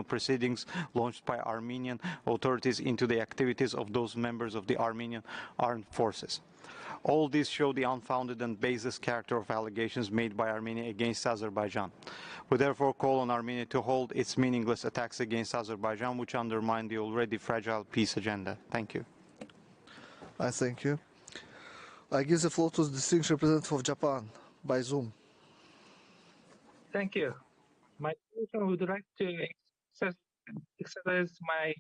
proceedings launched by Armenian authorities into the activities of those members of the Armenian armed forces. All these show the unfounded and baseless character of allegations made by Armenia against Azerbaijan. We therefore call on Armenia to hold its meaningless attacks against Azerbaijan, which undermine the already fragile peace agenda. Thank you. I thank you. I give the floor to the distinguished representative of Japan by Zoom. Thank you. My delegation would like to exercise my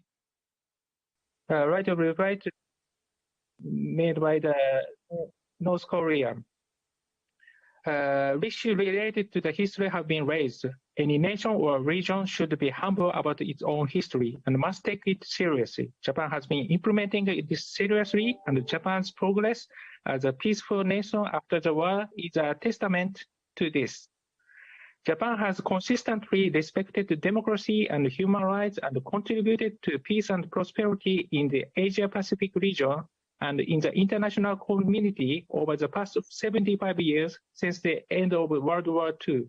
right of reply made by the North Korea. Issues related to the history have been raised. Any nation or region should be humble about its own history and must take it seriously. Japan has been implementing this seriously, and Japan's progress as a peaceful nation after the war is a testament to this. Japan has consistently respected democracy and human rights and contributed to peace and prosperity in the Asia-Pacific region and in the international community over the past 75 years since the end of World War II.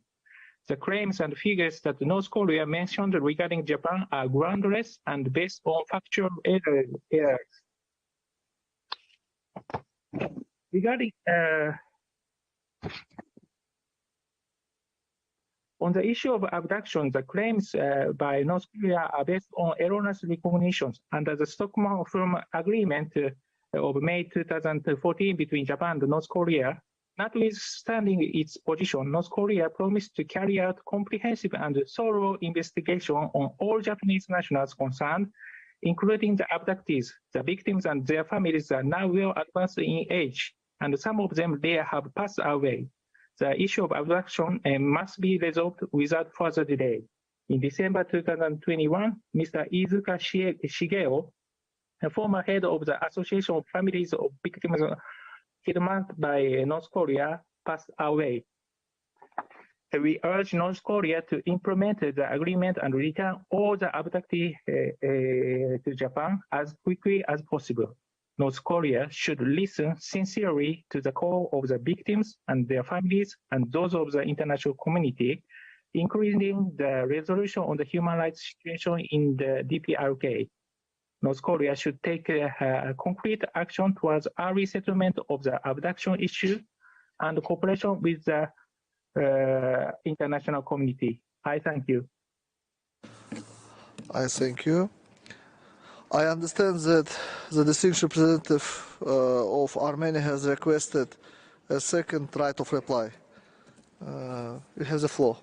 The claims and figures that North Korea mentioned regarding Japan are groundless and based on factual errors. Regarding on the issue of abduction, the claims by North Korea are based on erroneous recognitions under the Stockholm Agreement of May 2014 between Japan and North Korea. Notwithstanding its position, North Korea promised to carry out comprehensive and thorough investigation on all Japanese nationals concerned, including the abductees. The victims and their families are now well advanced in age, and some of them there have passed away. The issue of abduction must be resolved without further delay. In December 2021, Mr. Iizuka Shigeo, a former head of the Association of Families of Victims kidnapped by North Korea, passed away. We urge North Korea to implement the agreement and return all the abductees to Japan as quickly as possible. North Korea should listen sincerely to the call of the victims and their families and those of the international community, including the resolution on the human rights situation in the DPRK. North Korea should take concrete action towards early settlement of the abduction issue and cooperation with the international community. I thank you. I thank you. I understand that the distinguished representative of Armenia has requested a second right of reply. You have the floor.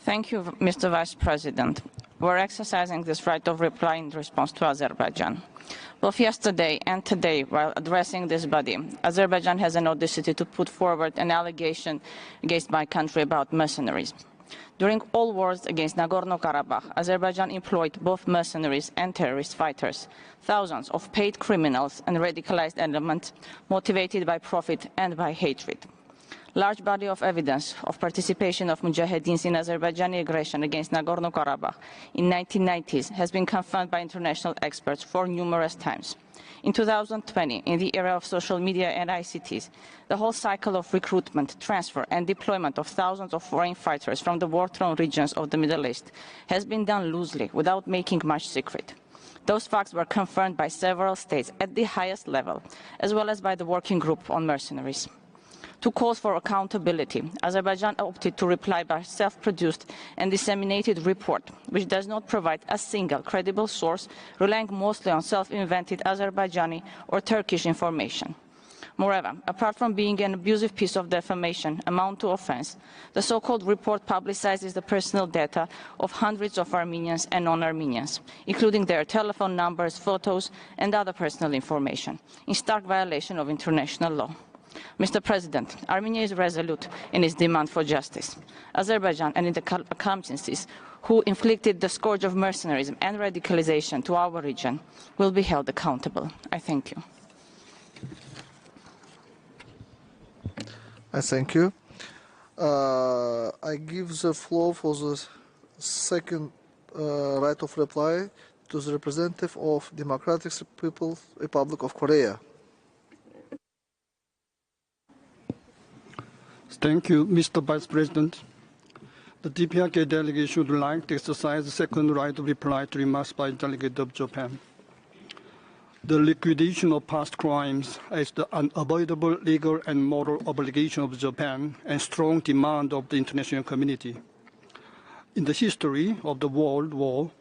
Thank you, Mr. Vice President. We're exercising this right of reply in response to Azerbaijan. Both yesterday and today, while addressing this body, Azerbaijan has an audacity to put forward an allegation against my country about mercenaries. During all wars against Nagorno-Karabakh, Azerbaijan employed both mercenaries and terrorist fighters, thousands of paid criminals and radicalized elements motivated by profit and by hatred. Large body of evidence of participation of Mujaheddins in Azerbaijani aggression against Nagorno-Karabakh in 1990s has been confirmed by international experts for numerous times. In 2020, in the era of social media and ICTs, the whole cycle of recruitment, transfer and deployment of thousands of foreign fighters from the war-torn regions of the Middle East has been done loosely without making much secret. Those facts were confirmed by several states at the highest level, as well as by the Working Group on Mercenaries. To calls for accountability, Azerbaijan opted to reply by self-produced and disseminated report, which does not provide a single credible source, relying mostly on self-invented Azerbaijani or Turkish information. Moreover, apart from being an abusive piece of defamation amount to offense, the so-called report publicizes the personal data of hundreds of Armenians and non-Armenians, including their telephone numbers, photos, and other personal information, in stark violation of international law. Mr. President, Armenia is resolute in its demand for justice. Azerbaijan and the accomplices who inflicted the scourge of mercenarism and radicalization to our region will be held accountable. I thank you. I thank you. I give the floor for the second right of reply to the representative of Democratic People's Republic of Korea. Thank you, Mr. Vice President. The DPRK delegation would like to exercise the second right of reply to remarks by the delegate of Japan. The liquidation of past crimes is the unavoidable legal and moral obligation of Japan and strong demand of the international community. In the history of the World War,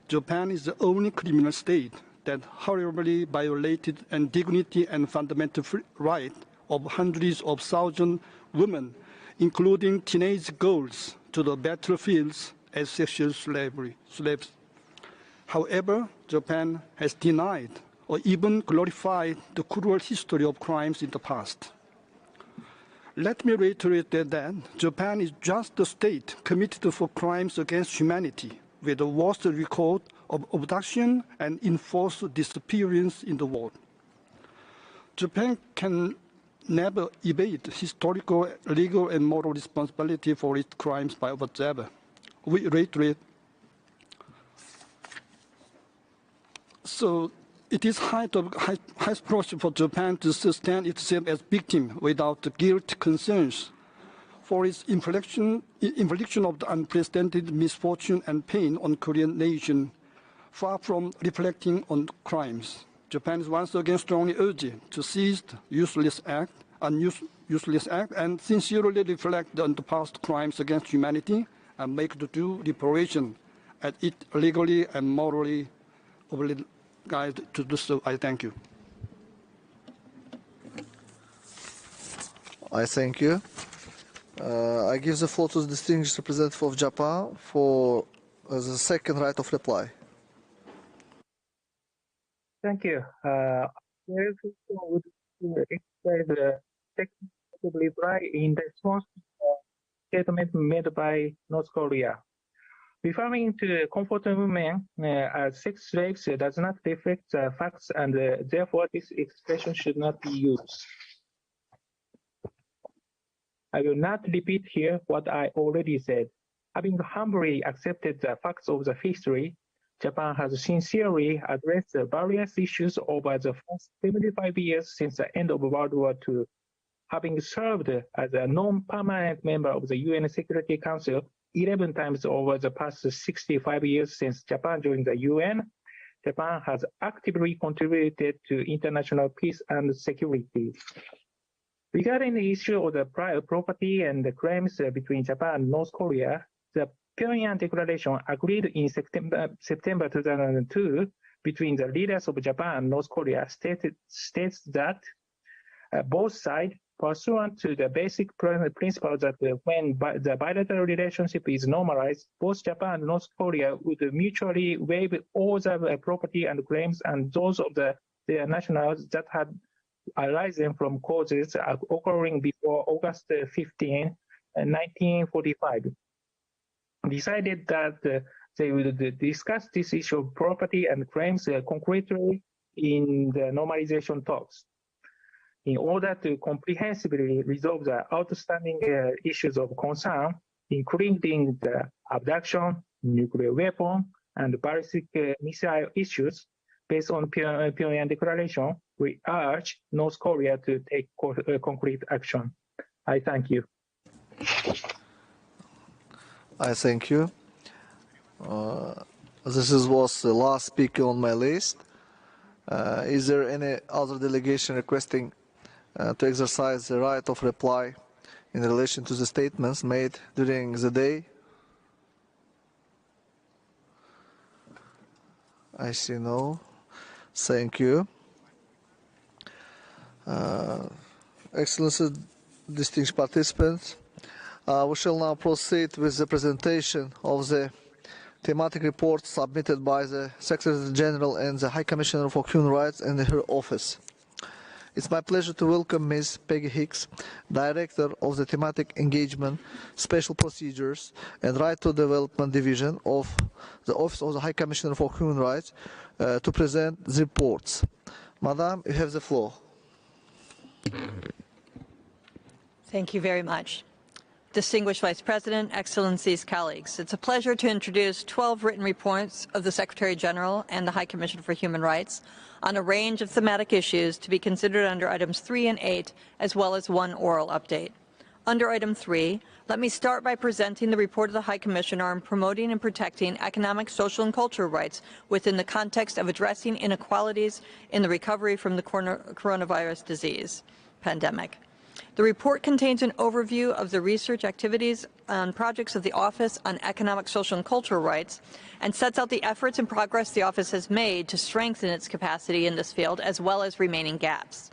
Japan is the only criminal state that horribly violated the dignity and fundamental right of hundreds of thousands of women, including teenage girls, to the battlefields as sexual slaves. However, Japan has denied or even glorified the cruel history of crimes in the past. Let me reiterate that Japan is just a state committed for crimes against humanity, with the worst record of abduction and enforced disappearance in the world. Japan can never evade historical, legal, and moral responsibility for its crimes by whatsoever. We reiterate. So it is high priority for Japan to sustain itself as victim without guilt concerns for its infliction of the unprecedented misfortune and pain on Korean nation, far from reflecting on crimes. Japan is once again strongly urged to cease the useless act and sincerely reflect on the past crimes against humanity and make the due reparation as it legally and morally obliged to do so. I thank you. I thank you. I give the floor to the distinguished representative of Japan for the second right of reply. Thank you. I would express the second reply in response to the statement made by North Korea. Referring to comfort women as sex slaves does not reflect the facts, and therefore this expression should not be used. I will not repeat here what I already said. Having humbly accepted the facts of the history, Japan has sincerely addressed the various issues over the first 75 years since the end of World War II. Having served as a non-permanent member of the UN Security Council 11 times over the past 65 years since Japan joined the UN, Japan has actively contributed to international peace and security. Regarding the issue of the private property and the claims between Japan and North Korea, the Pyongyang Declaration agreed in September 2002 between the leaders of Japan and North Korea states that both sides, pursuant to the basic principle that when the bilateral relationship is normalized, both Japan and North Korea would mutually waive all the property and claims and those of their nationals that had arisen from causes occurring before August 15, 1945. Decided that they would discuss this issue of property and claims concretely in the normalization talks. In order to comprehensively resolve the outstanding issues of concern, including the abduction, nuclear weapon, and ballistic missile issues, based on Pyongyang Declaration, we urge North Korea to take concrete action. I thank you. I thank you. This was the last speaker on my list. Is there any other delegation requesting to exercise the right of reply in relation to the statements made during the day? I see no. Thank you. Excellency, distinguished participants, we shall now proceed with the presentation of the thematic report submitted by the Secretary General and the High Commissioner for Human Rights in her office. It's my pleasure to welcome Ms. Peggy Hicks, Director of the Thematic Engagement, Special Procedures and Right to Development Division of the Office of the High Commissioner for Human Rights, to present the reports. Madam, you have the floor. Thank you very much. Distinguished Vice President, Excellencies, colleagues, it's a pleasure to introduce 12 written reports of the Secretary General and the High Commissioner for Human Rights on a range of thematic issues to be considered under items 3 and 8, as well as one oral update. Under item 3, Let me start by presenting the report of the High Commissioner on promoting and protecting economic, social, and cultural rights within the context of addressing inequalities in the recovery from the coronavirus disease pandemic. The report contains an overview of the research activities and projects of the Office on Economic, Social, and Cultural Rights and sets out the efforts and progress the Office has made to strengthen its capacity in this field, as well as remaining gaps.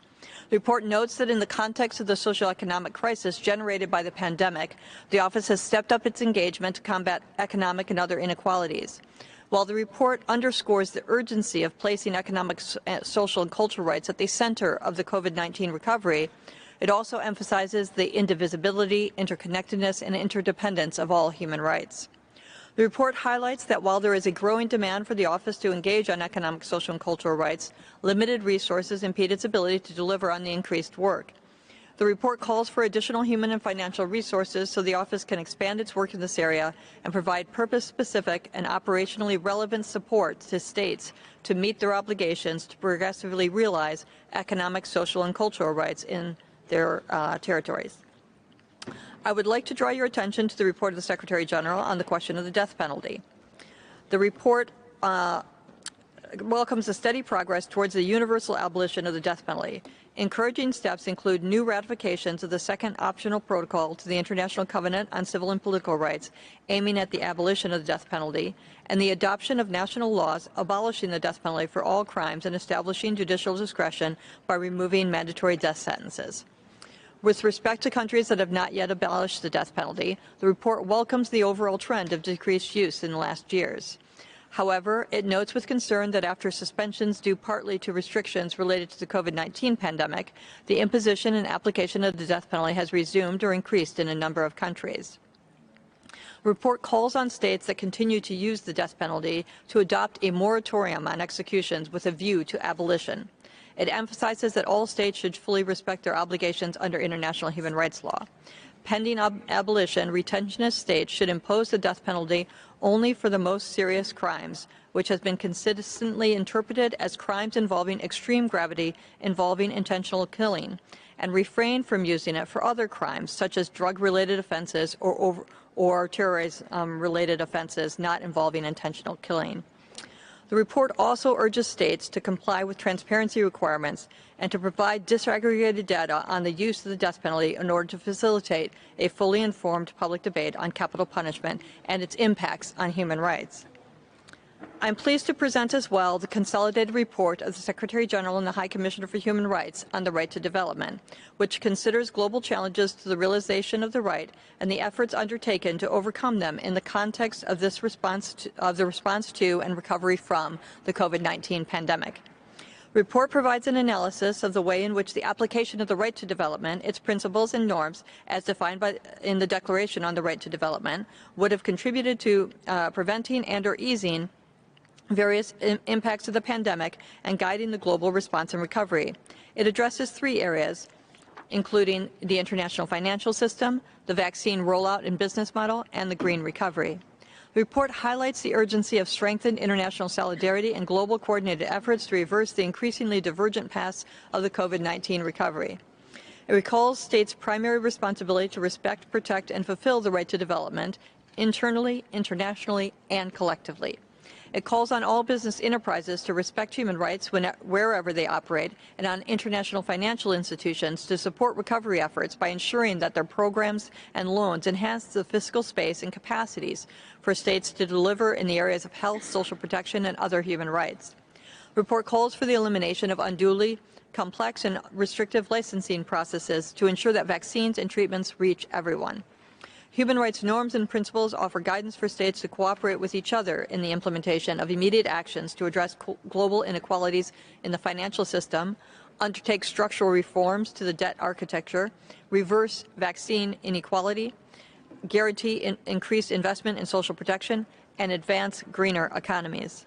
The report notes that in the context of the socioeconomic crisis generated by the pandemic, the Office has stepped up its engagement to combat economic and other inequalities. While the report underscores the urgency of placing economic, social, and cultural rights at the center of the COVID-19 recovery, it also emphasizes the indivisibility, interconnectedness, and interdependence of all human rights. The report highlights that while there is a growing demand for the Office to engage on economic, social, and cultural rights, limited resources impede its ability to deliver on the increased work. The report calls for additional human and financial resources so the Office can expand its work in this area and provide purpose-specific and operationally relevant support to states to meet their obligations to progressively realize economic, social, and cultural rights in their territories. I would like to draw your attention to the report of the Secretary General on the question of the death penalty. The report welcomes the steady progress towards the universal abolition of the death penalty. Encouraging steps include new ratifications of the second optional protocol to the International Covenant on Civil and Political Rights, aiming at the abolition of the death penalty, and the adoption of national laws abolishing the death penalty for all crimes and establishing judicial discretion by removing mandatory death sentences. With respect to countries that have not yet abolished the death penalty, the report welcomes the overall trend of decreased use in the last years. However, it notes with concern that after suspensions due partly to restrictions related to the COVID-19 pandemic, the imposition and application of the death penalty has resumed or increased in a number of countries. The report calls on states that continue to use the death penalty to adopt a moratorium on executions with a view to abolition. It emphasizes that all states should fully respect their obligations under international human rights law. Pending abolition, retentionist states should impose the death penalty only for the most serious crimes, which has been consistently interpreted as crimes involving extreme gravity involving intentional killing, and refrain from using it for other crimes, such as drug-related offenses or terrorism-related offenses not involving intentional killing. The report also urges states to comply with transparency requirements and to provide disaggregated data on the use of the death penalty in order to facilitate a fully informed public debate on capital punishment and its impacts on human rights. I'm pleased to present as well the consolidated report of the Secretary General and the High Commissioner for Human Rights on the right to development, which considers global challenges to the realization of the right and the efforts undertaken to overcome them in the context of the response to and recovery from the COVID-19 pandemic. The report provides an analysis of the way in which the application of the right to development, its principles and norms, as defined in the Declaration on the Right to Development, would have contributed to preventing and/or easing various impacts of the pandemic and guiding the global response and recovery. It addresses three areas, including the international financial system, the vaccine rollout and business model, and the green recovery. The report highlights the urgency of strengthened international solidarity and global coordinated efforts to reverse the increasingly divergent paths of the COVID-19 recovery. It recalls states' primary responsibility to respect, protect, and fulfill the right to development internally, internationally, and collectively. It calls on all business enterprises to respect human rights wherever they operate, and on international financial institutions to support recovery efforts by ensuring that their programs and loans enhance the fiscal space and capacities for states to deliver in the areas of health, social protection, and other human rights. The report calls for the elimination of unduly complex and restrictive licensing processes to ensure that vaccines and treatments reach everyone. Human rights norms and principles offer guidance for states to cooperate with each other in the implementation of immediate actions to address global inequalities in the financial system, undertake structural reforms to the debt architecture, reverse vaccine inequality, guarantee increased investment in social protection, and advance greener economies.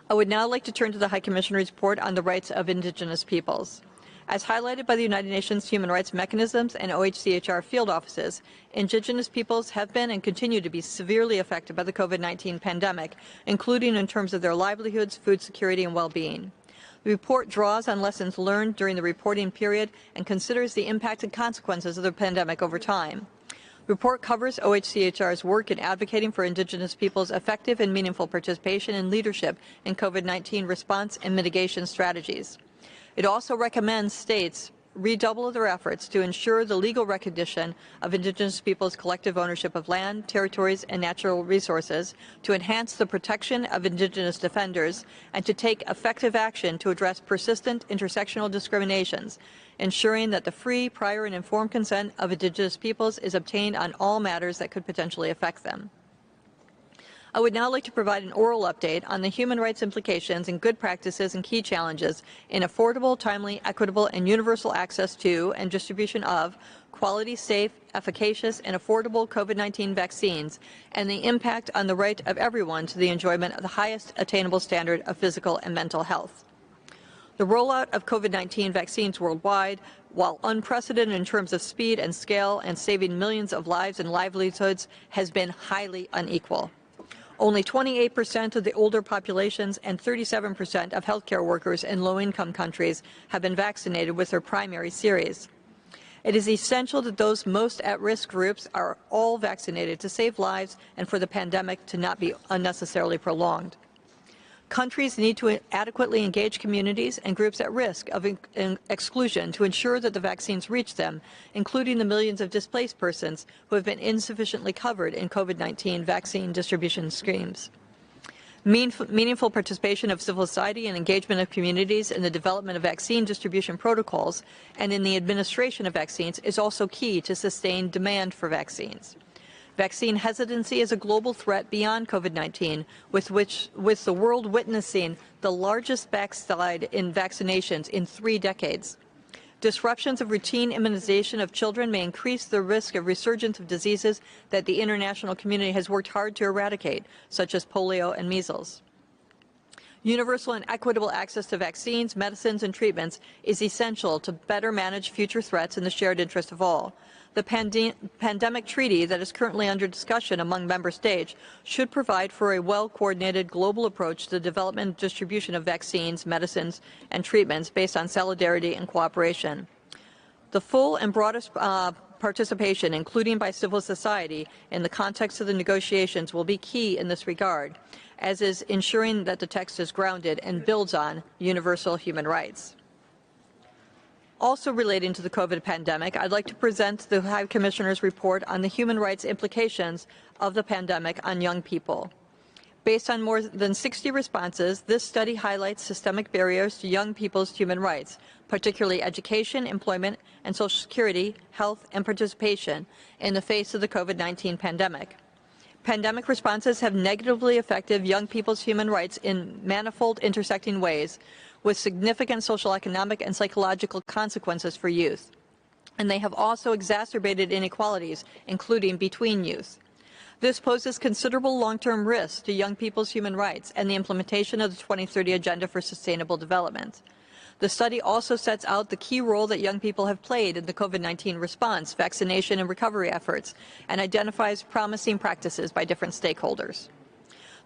I would now like to turn to the High Commissioner's report on the rights of Indigenous peoples. As highlighted by the United Nations Human Rights Mechanisms and OHCHR field offices, Indigenous peoples have been and continue to be severely affected by the COVID-19 pandemic, including in terms of their livelihoods, food security, and well-being. The report draws on lessons learned during the reporting period and considers the impact and consequences of the pandemic over time. The report covers OHCHR's work in advocating for Indigenous peoples' effective and meaningful participation and leadership in COVID-19 response and mitigation strategies. It also recommends states redouble their efforts to ensure the legal recognition of Indigenous peoples' collective ownership of land, territories, and natural resources, to enhance the protection of Indigenous defenders, and to take effective action to address persistent intersectional discriminations, ensuring that the free, prior, and informed consent of Indigenous peoples is obtained on all matters that could potentially affect them. I would now like to provide an oral update on the human rights implications and good practices and key challenges in affordable, timely, equitable, and universal access to and distribution of quality, safe, efficacious, and affordable COVID-19 vaccines, and the impact on the right of everyone to the enjoyment of the highest attainable standard of physical and mental health. The rollout of COVID-19 vaccines worldwide, while unprecedented in terms of speed and scale and saving millions of lives and livelihoods, has been highly unequal. Only 28% of the older populations and 37% of healthcare workers in low-income countries have been vaccinated with their primary series. It is essential that those most at-risk groups are all vaccinated to save lives and for the pandemic to not be unnecessarily prolonged. Countries need to adequately engage communities and groups at risk of exclusion to ensure that the vaccines reach them, including the millions of displaced persons who have been insufficiently covered in COVID-19 vaccine distribution schemes. Meaningful participation of civil society and engagement of communities in the development of vaccine distribution protocols and in the administration of vaccines is also key to sustained demand for vaccines. Vaccine hesitancy is a global threat beyond COVID-19, with the world witnessing the largest backslide in vaccinations in 3 decades. Disruptions of routine immunization of children may increase the risk of resurgence of diseases that the international community has worked hard to eradicate, such as polio and measles. Universal and equitable access to vaccines, medicines, and treatments is essential to better manage future threats in the shared interest of all. The pandemic treaty that is currently under discussion among member states should provide for a well-coordinated global approach to the development and distribution of vaccines, medicines, and treatments based on solidarity and cooperation. The full and broadest participation, including by civil society, in the context of the negotiations will be key in this regard, as is ensuring that the text is grounded and builds on universal human rights. Also relating to the COVID pandemic, I'd like to present the High Commissioner's report on the human rights implications of the pandemic on young people. Based on more than 60 responses, this study highlights systemic barriers to young people's human rights, particularly education, employment, and social security, health, and participation in the face of the COVID-19 pandemic. Pandemic responses have negatively affected young people's human rights in manifold intersecting ways, with significant social, economic, and psychological consequences for youth. And they have also exacerbated inequalities, including between youth. This poses considerable long-term risks to young people's human rights and the implementation of the 2030 Agenda for Sustainable Development. The study also sets out the key role that young people have played in the COVID-19 response, vaccination, and recovery efforts, and identifies promising practices by different stakeholders.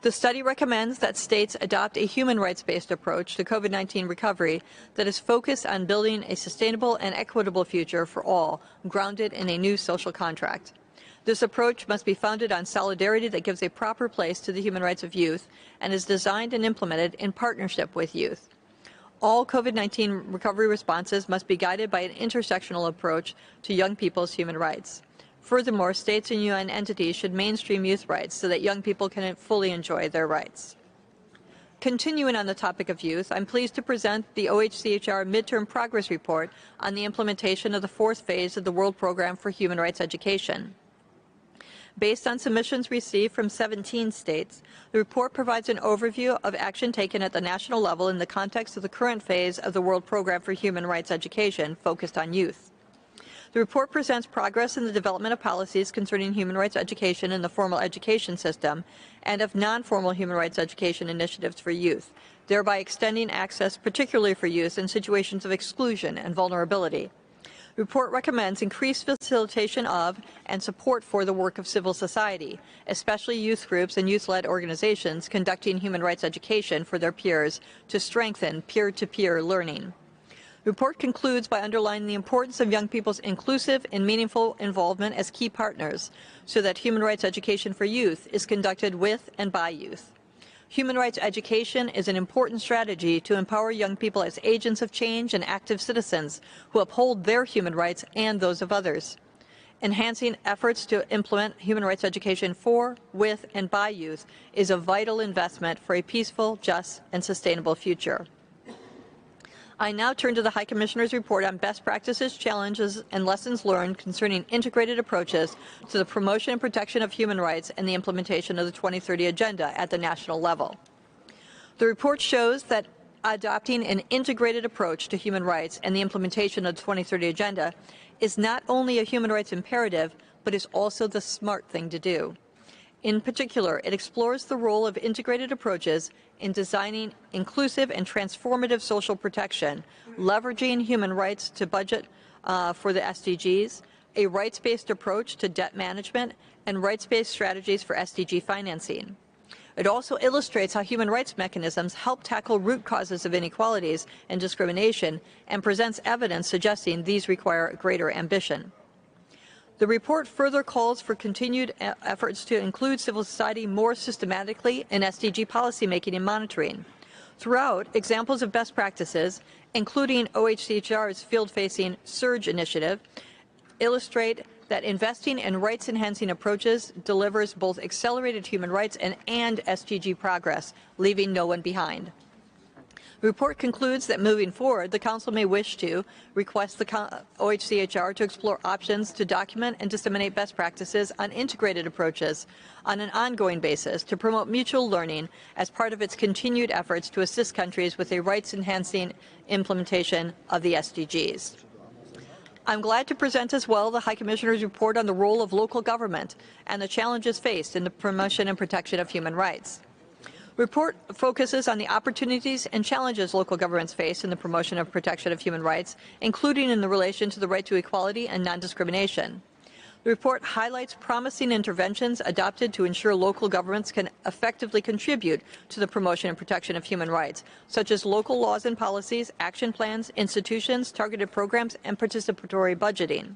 The study recommends that states adopt a human rights-based approach to COVID-19 recovery that is focused on building a sustainable and equitable future for all, grounded in a new social contract. This approach must be founded on solidarity that gives a proper place to the human rights of youth and is designed and implemented in partnership with youth. All COVID-19 recovery responses must be guided by an intersectional approach to young people's human rights. Furthermore, states and UN entities should mainstream youth rights so that young people can fully enjoy their rights. Continuing on the topic of youth, I'm pleased to present the OHCHR Midterm Progress Report on the implementation of the 4th phase of the World Program for Human Rights Education. Based on submissions received from 17 states, the report provides an overview of action taken at the national level in the context of the current phase of the World Program for Human Rights Education focused on youth. The report presents progress in the development of policies concerning human rights education in the formal education system and of non-formal human rights education initiatives for youth, thereby extending access particularly for youth in situations of exclusion and vulnerability. The report recommends increased facilitation of and support for the work of civil society, especially youth groups and youth-led organizations conducting human rights education for their peers to strengthen peer-to-peer learning. The report concludes by underlining the importance of young people's inclusive and meaningful involvement as key partners so that human rights education for youth is conducted with and by youth. Human rights education is an important strategy to empower young people as agents of change and active citizens who uphold their human rights and those of others. Enhancing efforts to implement human rights education for, with, and by youth is a vital investment for a peaceful, just, and sustainable future. I now turn to the High Commissioner's report on best practices, challenges, and lessons learned concerning integrated approaches to the promotion and protection of human rights and the implementation of the 2030 Agenda at the national level. The report shows that adopting an integrated approach to human rights and the implementation of the 2030 Agenda is not only a human rights imperative, but is also the smart thing to do. In particular, it explores the role of integrated approaches in designing inclusive and transformative social protection, leveraging human rights to budget for the SDGs, a rights-based approach to debt management, and rights-based strategies for SDG financing. It also illustrates how human rights mechanisms help tackle root causes of inequalities and discrimination and presents evidence suggesting these require greater ambition. The report further calls for continued efforts to include civil society more systematically in SDG policymaking and monitoring. Throughout, examples of best practices, including OHCHR's field-facing SURGE initiative, illustrate that investing in rights-enhancing approaches delivers both accelerated human rights and SDG progress, leaving no one behind. The report concludes that moving forward, the Council may wish to request the OHCHR to explore options to document and disseminate best practices on integrated approaches on an ongoing basis to promote mutual learning as part of its continued efforts to assist countries with a rights-enhancing implementation of the SDGs. I'm glad to present as well the High Commissioner's report on the role of local government and the challenges faced in the promotion and protection of human rights. The report focuses on the opportunities and challenges local governments face in the promotion and protection of human rights, including in the relation to the right to equality and non-discrimination. The report highlights promising interventions adopted to ensure local governments can effectively contribute to the promotion and protection of human rights, such as local laws and policies, action plans, institutions, targeted programs, and participatory budgeting.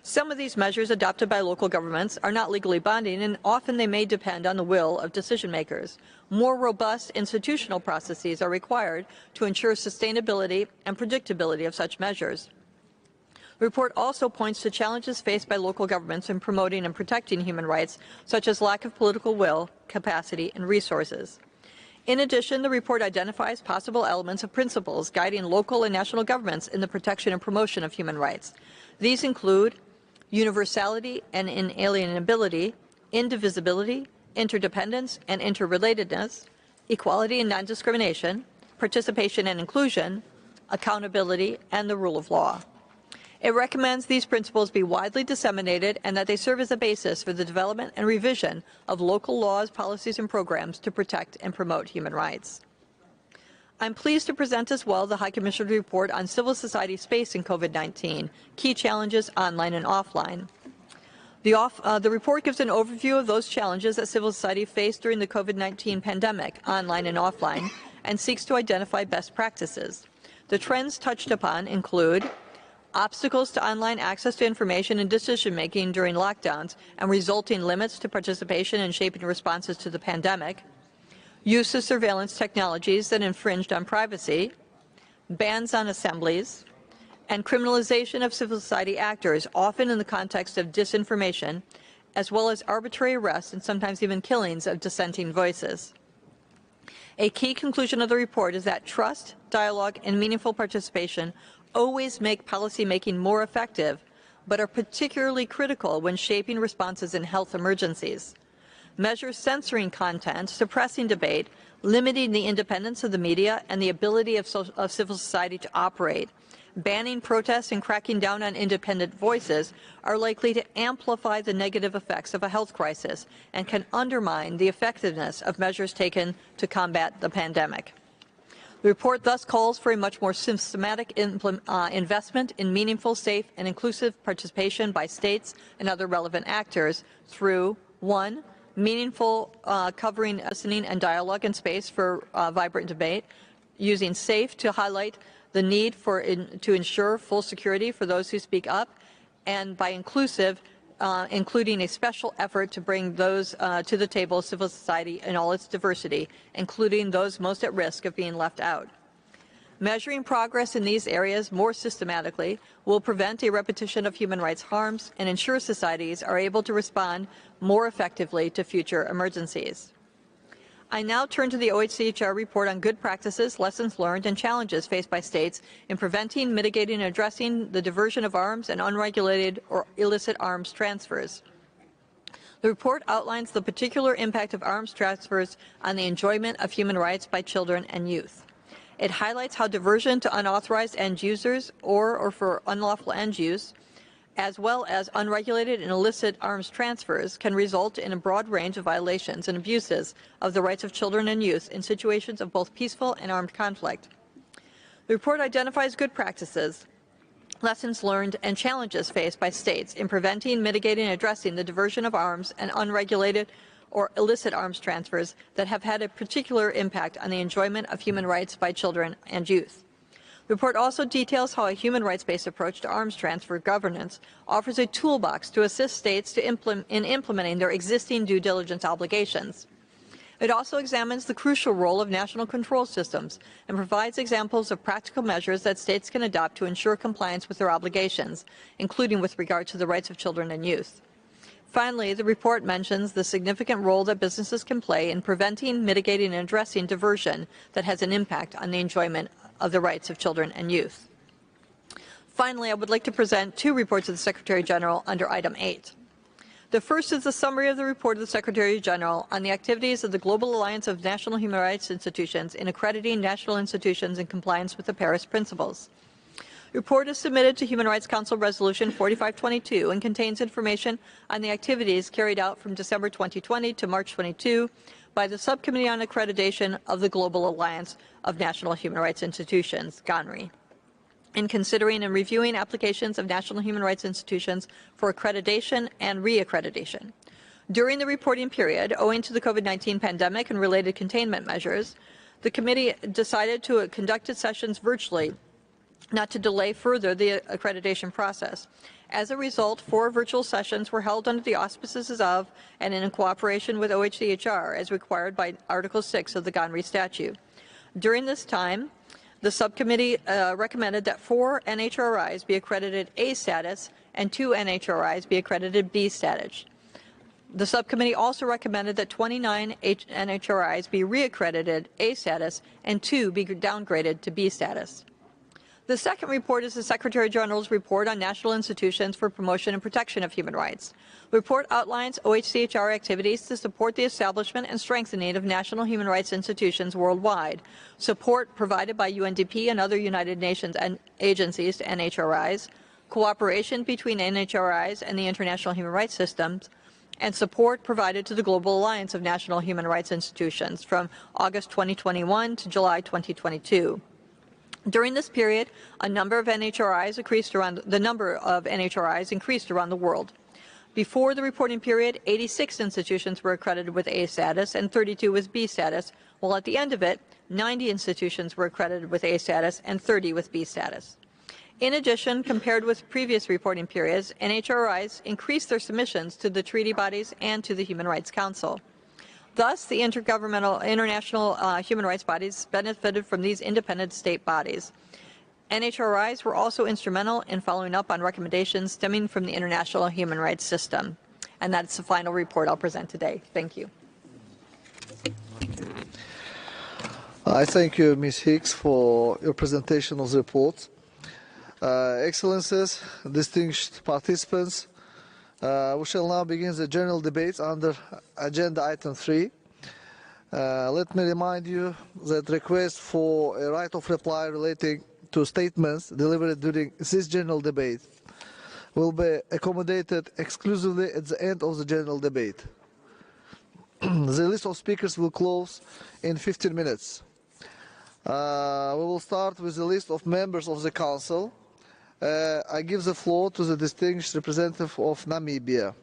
Some of these measures adopted by local governments are not legally binding, and often they may depend on the will of decision makers. More robust institutional processes are required to ensure sustainability and predictability of such measures. The report also points to challenges faced by local governments in promoting and protecting human rights, such as lack of political will, capacity, and resources. In addition, the report identifies possible elements of principles guiding local and national governments in the protection and promotion of human rights. These include universality and inalienability, indivisibility, interdependence and interrelatedness, equality and non-discrimination, participation and inclusion, accountability, and the rule of law. It recommends these principles be widely disseminated and that they serve as a basis for the development and revision of local laws, policies, and programs to protect and promote human rights. I'm pleased to present as well the High Commissioner's report on civil society space in COVID-19, key challenges online and offline. The report gives an overview of those challenges that civil society faced during the COVID-19 pandemic, online and offline, and seeks to identify best practices. The trends touched upon include obstacles to online access to information and decision-making during lockdowns and resulting limits to participation in shaping responses to the pandemic, use of surveillance technologies that infringed on privacy, bans on assemblies, and criminalization of civil society actors, often in the context of disinformation, as well as arbitrary arrests and sometimes even killings of dissenting voices. A key conclusion of the report is that trust, dialogue, and meaningful participation always make policymaking more effective, but are particularly critical when shaping responses in health emergencies. Measures censoring content, suppressing debate, limiting the independence of the media and the ability of civil society to operate, banning protests and cracking down on independent voices are likely to amplify the negative effects of a health crisis and can undermine the effectiveness of measures taken to combat the pandemic. The report thus calls for a much more systematic investment in meaningful, safe, and inclusive participation by states and other relevant actors through 1. Meaningful listening and dialogue and space for vibrant debate, using SAFE to highlight the need to ensure full security for those who speak up, and by inclusive, including a special effort to bring those to the table, civil society in all its diversity, including those most at risk of being left out. Measuring progress in these areas more systematically will prevent a repetition of human rights harms and ensure societies are able to respond more effectively to future emergencies. I now turn to the OHCHR report on good practices, lessons learned, and challenges faced by states in preventing, mitigating, and addressing the diversion of arms and unregulated or illicit arms transfers. The report outlines the particular impact of arms transfers on the enjoyment of human rights by children and youth. It highlights how diversion to unauthorized end users or for unlawful end use, as well as unregulated and illicit arms transfers, can result in a broad range of violations and abuses of the rights of children and youth in situations of both peaceful and armed conflict. The report identifies good practices, lessons learned, and challenges faced by states in preventing, mitigating, and addressing the diversion of arms and unregulated or illicit arms transfers that have had a particular impact on the enjoyment of human rights by children and youth. The report also details how a human rights-based approach to arms transfer governance offers a toolbox to assist states in implementing their existing due diligence obligations. It also examines the crucial role of national control systems and provides examples of practical measures that states can adopt to ensure compliance with their obligations, including with regard to the rights of children and youth. Finally, the report mentions the significant role that businesses can play in preventing, mitigating, and addressing diversion that has an impact on the enjoyment of the rights of children and youth. Finally, I would like to present two reports of the Secretary General under Item 8. The first is a summary of the report of the Secretary General on the activities of the Global Alliance of National Human Rights Institutions in accrediting national institutions in compliance with the Paris Principles. The report is submitted to Human Rights Council Resolution 4522 and contains information on the activities carried out from December 2020 to March 22 by the Subcommittee on Accreditation of the Global Alliance of National Human Rights Institutions, GANRI, in considering and reviewing applications of national human rights institutions for accreditation and reaccreditation. During the reporting period, owing to the COVID-19 pandemic and related containment measures, the committee decided to conduct its sessions virtually, not to delay further the accreditation process. As a result, 4 virtual sessions were held under the auspices of and in cooperation with OHCHR as required by Article 6 of the GANRI statute. During this time, the subcommittee recommended that 4 NHRIs be accredited A status and 2 NHRIs be accredited B status. The subcommittee also recommended that 29 NHRIs be reaccredited A status and 2 be downgraded to B status. The second report is the Secretary General's report on national institutions for promotion and protection of human rights. The report outlines OHCHR activities to support the establishment and strengthening of national human rights institutions worldwide, support provided by UNDP and other United Nations agencies to NHRIs, cooperation between NHRIs and the international human rights systems, and support provided to the Global Alliance of National Human Rights Institutions from August 2021 to July 2022. During this period, the number of NHRIs increased around the world. Before the reporting period, 86 institutions were accredited with A status and 32 with B status, while at the end of it, 90 institutions were accredited with A status and 30 with B status. In addition, compared with previous reporting periods, NHRIs increased their submissions to the treaty bodies and to the Human Rights Council. Thus, the international human rights bodies benefited from these independent state bodies. NHRIs were also instrumental in following up on recommendations stemming from the international human rights system. And that's the final report I'll present today. Thank you. I thank you, Ms. Hicks, for your presentation of the report. Excellencies, distinguished participants, we shall now begin the general debate under agenda item 3. Let me remind you that requests for a right of reply relating to statements delivered during this general debate will be accommodated exclusively at the end of the general debate. The list of speakers will close in 15 minutes. We will start with the list of members of the Council. I give the floor to the distinguished representative of Namibia.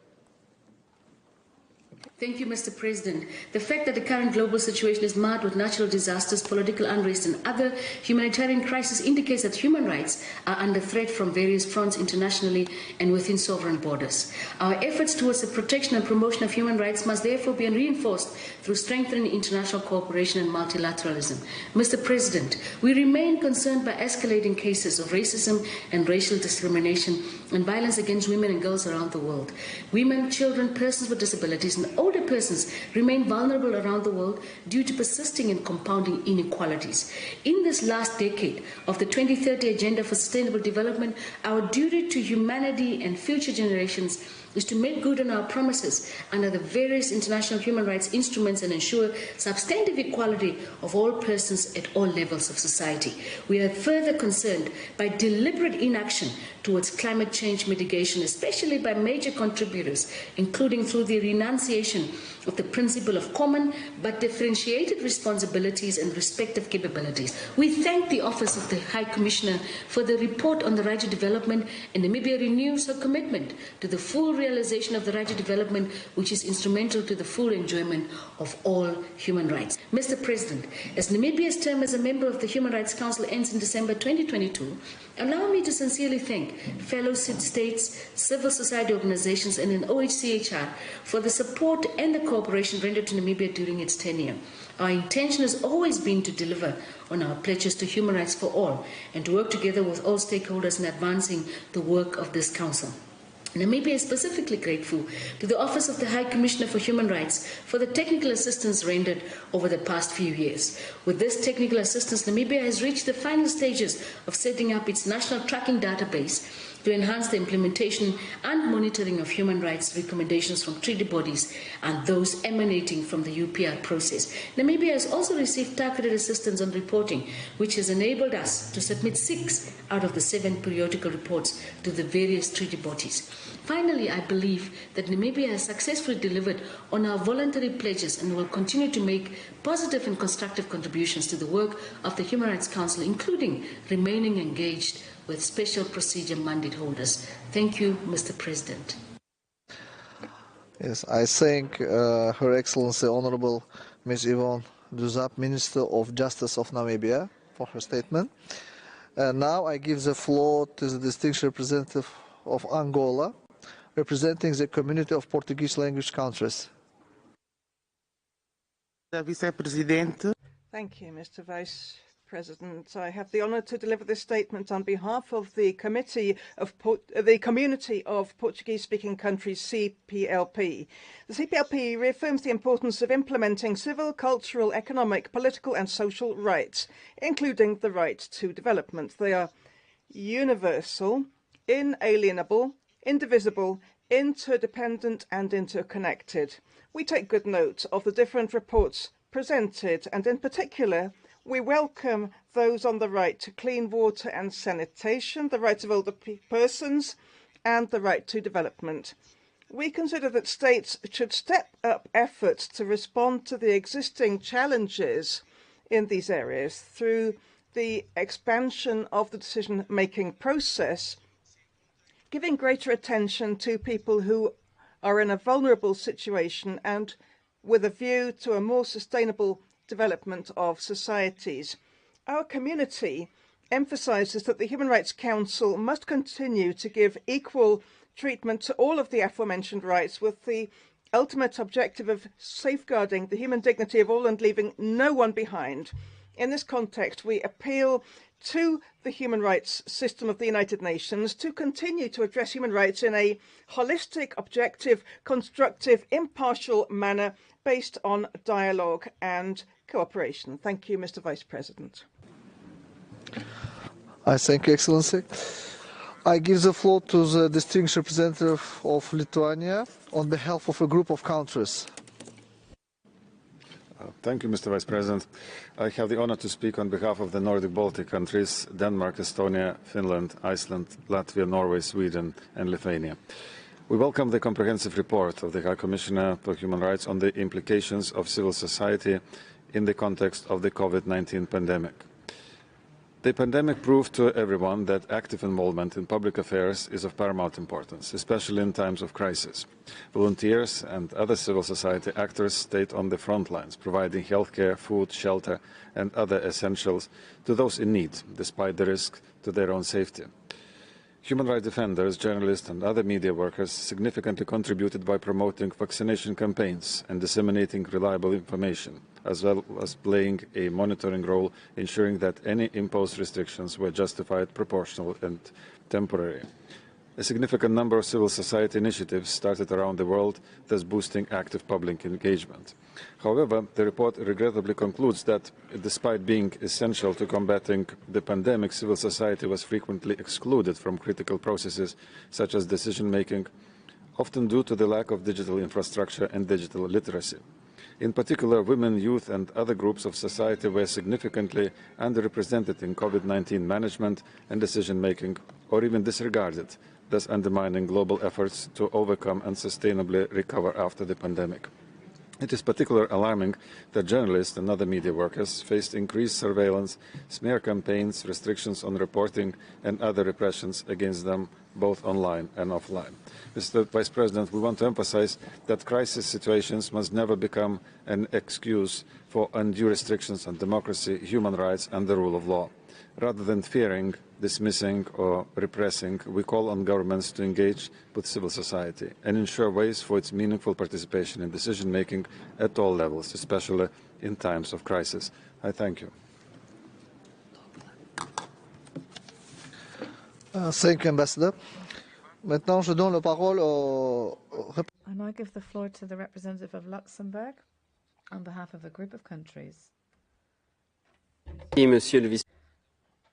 Thank you, Mr. President. The fact that the current global situation is marred with natural disasters, political unrest, and other humanitarian crises indicates that human rights are under threat from various fronts internationally and within sovereign borders. Our efforts towards the protection and promotion of human rights must therefore be reinforced through strengthening international cooperation and multilateralism. Mr. President, we remain concerned by escalating cases of racism and racial discrimination and violence against women and girls around the world. Women, children, persons with disabilities, and older persons remain vulnerable around the world due to persisting and compounding inequalities. In this last decade of the 2030 Agenda for Sustainable Development, our duty to humanity and future generations is to make good on our promises under the various international human rights instruments and ensure substantive equality of all persons at all levels of society. We are further concerned by deliberate inaction towards climate change mitigation, especially by major contributors, including through the renunciation of the principle of common but differentiated responsibilities and respective capabilities. We thank the Office of the High Commissioner for the report on the right to development, and Namibia renews her commitment to the full realization of the right to development, which is instrumental to the full enjoyment of all human rights. Mr. President, as Namibia's term as a member of the Human Rights Council ends in December 2022, allow me to sincerely thank fellow states, civil society organizations, and an OHCHR for the support and the cooperation rendered to Namibia during its tenure. Our intention has always been to deliver on our pledges to human rights for all and to work together with all stakeholders in advancing the work of this Council. Namibia is specifically grateful to the Office of the High Commissioner for Human Rights for the technical assistance rendered over the past few years. With this technical assistance, Namibia has reached the final stages of setting up its national tracking database to enhance the implementation and monitoring of human rights recommendations from treaty bodies and those emanating from the UPR process. Namibia has also received targeted assistance on reporting, which has enabled us to submit 6 out of the 7 periodical reports to the various treaty bodies. Finally, I believe that Namibia has successfully delivered on our voluntary pledges and will continue to make positive and constructive contributions to the work of the Human Rights Council, including remaining engaged with special procedure mandate holders. Thank you, Mr. President. Yes, I thank Her Excellency Honorable Ms. Yvonne Duzap, Minister of Justice of Namibia, for her statement. Now I give the floor to the distinguished representative of Angola, representing the community of Portuguese language countries. Thank you, Mr. Vice President. I have the honour to deliver this statement on behalf of the Community of Portuguese-speaking countries, CPLP. The CPLP reaffirms the importance of implementing civil, cultural, economic, political and social rights, including the right to development. They are universal, inalienable, indivisible, interdependent and interconnected. We take good note of the different reports presented, and in particular we welcome those on the right to clean water and sanitation, the rights of older persons, and the right to development. We consider that states should step up efforts to respond to the existing challenges in these areas through the expansion of the decision-making process, giving greater attention to people who are in a vulnerable situation and with a view to a more sustainable development of societies. Our community emphasises that the Human Rights Council must continue to give equal treatment to all of the aforementioned rights, with the ultimate objective of safeguarding the human dignity of all and leaving no one behind. In this context, we appeal to the human rights system of the United Nations to continue to address human rights in a holistic, objective, constructive, impartial manner based on dialogue and cooperation. Thank you, Mr. Vice President. I thank you, Excellency. I give the floor to the distinguished representative of Lithuania on behalf of a group of countries. Thank you, Mr. Vice President. I have the honor to speak on behalf of the Nordic Baltic countries, Denmark, Estonia, Finland, Iceland, Latvia, Norway, Sweden, and Lithuania. We welcome the comprehensive report of the High Commissioner for Human Rights on the implications of civil society in the context of the COVID-19 pandemic. The pandemic proved to everyone that active involvement in public affairs is of paramount importance, especially in times of crisis. Volunteers and other civil society actors stayed on the front lines, providing healthcare, food, shelter, and other essentials to those in need, despite the risk to their own safety. Human rights defenders, journalists, and other media workers significantly contributed by promoting vaccination campaigns and disseminating reliable information, as well as playing a monitoring role, ensuring that any imposed restrictions were justified, proportional, and temporary. A significant number of civil society initiatives started around the world, thus boosting active public engagement. However, the report regrettably concludes that, despite being essential to combating the pandemic, civil society was frequently excluded from critical processes such as decision-making, often due to the lack of digital infrastructure and digital literacy. In particular, women, youth, and other groups of society were significantly underrepresented in COVID-19 management and decision-making, or even disregarded, thus undermining global efforts to overcome and sustainably recover after the pandemic. It is particularly alarming that journalists and other media workers faced increased surveillance, smear campaigns, restrictions on reporting, and other repressions against them, both online and offline. Mr. Vice President, we want to emphasize that crisis situations must never become an excuse for undue restrictions on democracy, human rights, and the rule of law. Rather than fearing, dismissing, or repressing, we call on governments to engage with civil society and ensure ways for its meaningful participation in decision-making at all levels, especially in times of crisis. I thank you. Thank you, Ambassador. Maintenant, je donne la parole au... And I give the floor to the representative of Luxembourg on behalf of a group of countries. Monsieur le Vice.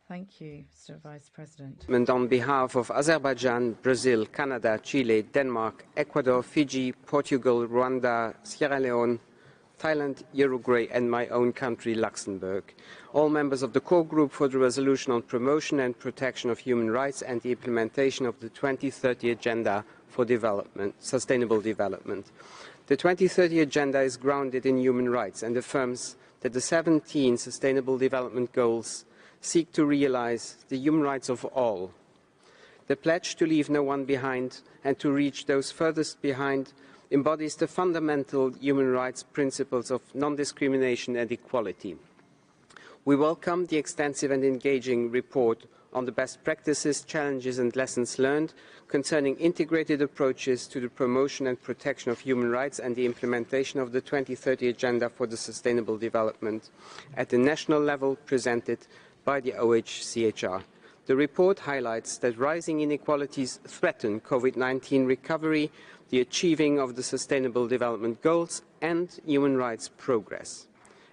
Thank you, Mr. Vice President. And on behalf of Azerbaijan, Brazil, Canada, Chile, Denmark, Ecuador, Fiji, Portugal, Rwanda, Sierra Leone, Thailand, Uruguay, and my own country, Luxembourg, all members of the core group for the resolution on promotion and protection of human rights and the implementation of the 2030 Agenda for Sustainable Development. The 2030 Agenda is grounded in human rights and affirms that the 17 Sustainable Development Goals seek to realize the human rights of all. The pledge to leave no one behind and to reach those furthest behind embodies the fundamental human rights principles of non-discrimination and equality. We welcome the extensive and engaging report on the best practices, challenges and lessons learned concerning integrated approaches to the promotion and protection of human rights and the implementation of the 2030 Agenda for the Sustainable Development at the national level presented by the OHCHR. The report highlights that rising inequalities threaten COVID-19 recovery, the achieving of the Sustainable Development Goals, and human rights progress.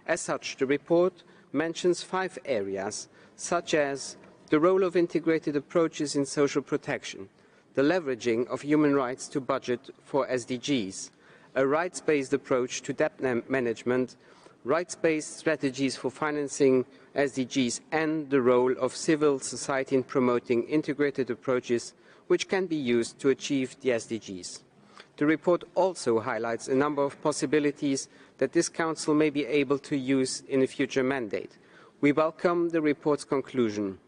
As such, the report mentions 5 areas, such as the role of integrated approaches in social protection, the leveraging of human rights to budget for SDGs, a rights-based approach to debt management, rights-based strategies for financing SDGs, and the role of civil society in promoting integrated approaches which can be used to achieve the SDGs. The report also highlights a number of possibilities that this Council may be able to use in a future mandate. We welcome the report's conclusion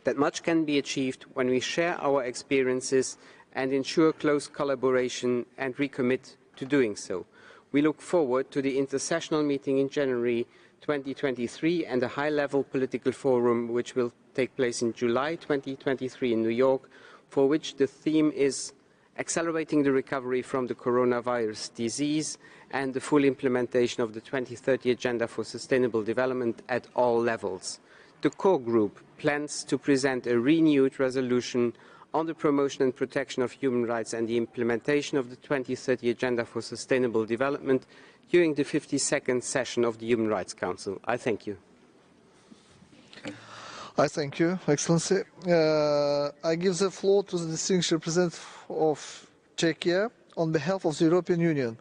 that much can be achieved when we share our experiences and ensure close collaboration and recommit to doing so. We look forward to the intersessional meeting in January 2023 and a high-level political forum which will take place in July 2023 in New York, for which the theme is accelerating the recovery from the coronavirus disease and the full implementation of the 2030 Agenda for Sustainable Development at all levels. The core group plans to present a renewed resolution on the promotion and protection of human rights and the implementation of the 2030 Agenda for Sustainable Development during the 52nd session of the Human Rights Council. I thank you. I thank you, Excellency. I give the floor to the distinguished representative of Czechia on behalf of the European Union.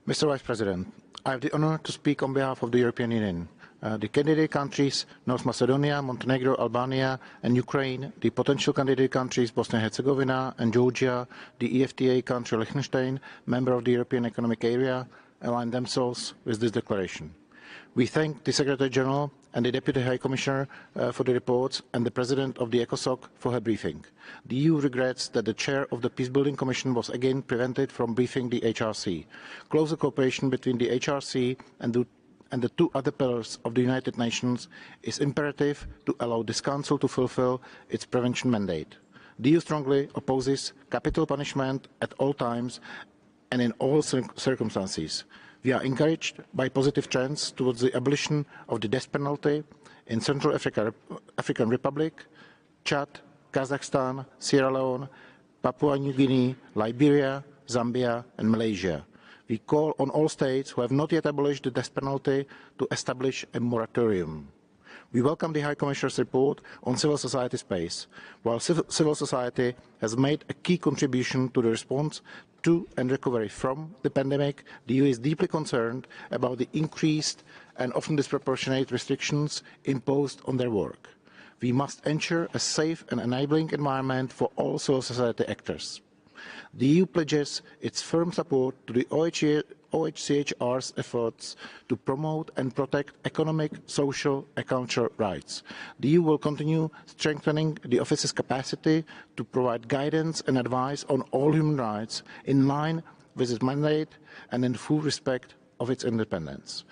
Mr. Vice President, I have the honor to speak on behalf of the European Union. The candidate countries, North Macedonia, Montenegro, Albania and Ukraine, the potential candidate countries, Bosnia and Herzegovina and Georgia, the EFTA country Liechtenstein, member of the European Economic Area, align themselves with this declaration. We thank the Secretary General and the Deputy High Commissioner for the reports and the President of the ECOSOC for her briefing. The EU regrets that the Chair of the Peacebuilding Commission was again prevented from briefing the HRC. Closer cooperation between the HRC and the two other pillars of the United Nations is imperative to allow this Council to fulfill its prevention mandate. The EU strongly opposes capital punishment at all times and in all circumstances. We are encouraged by positive trends towards the abolition of the death penalty in Central African Republic, Chad, Kazakhstan, Sierra Leone, Papua New Guinea, Liberia, Zambia and Malaysia. We call on all states who have not yet abolished the death penalty to establish a moratorium. We welcome the High Commissioner's report on civil society space. While civil society has made a key contribution to the response to and recovery from the pandemic, the EU is deeply concerned about the increased and often disproportionate restrictions imposed on their work. We must ensure a safe and enabling environment for all civil society actors. The EU pledges its firm support to the OHCHR's efforts to promote and protect economic, social and cultural rights. The EU will continue strengthening the Office's capacity to provide guidance and advice on all human rights in line with its mandate and in full respect of its independence.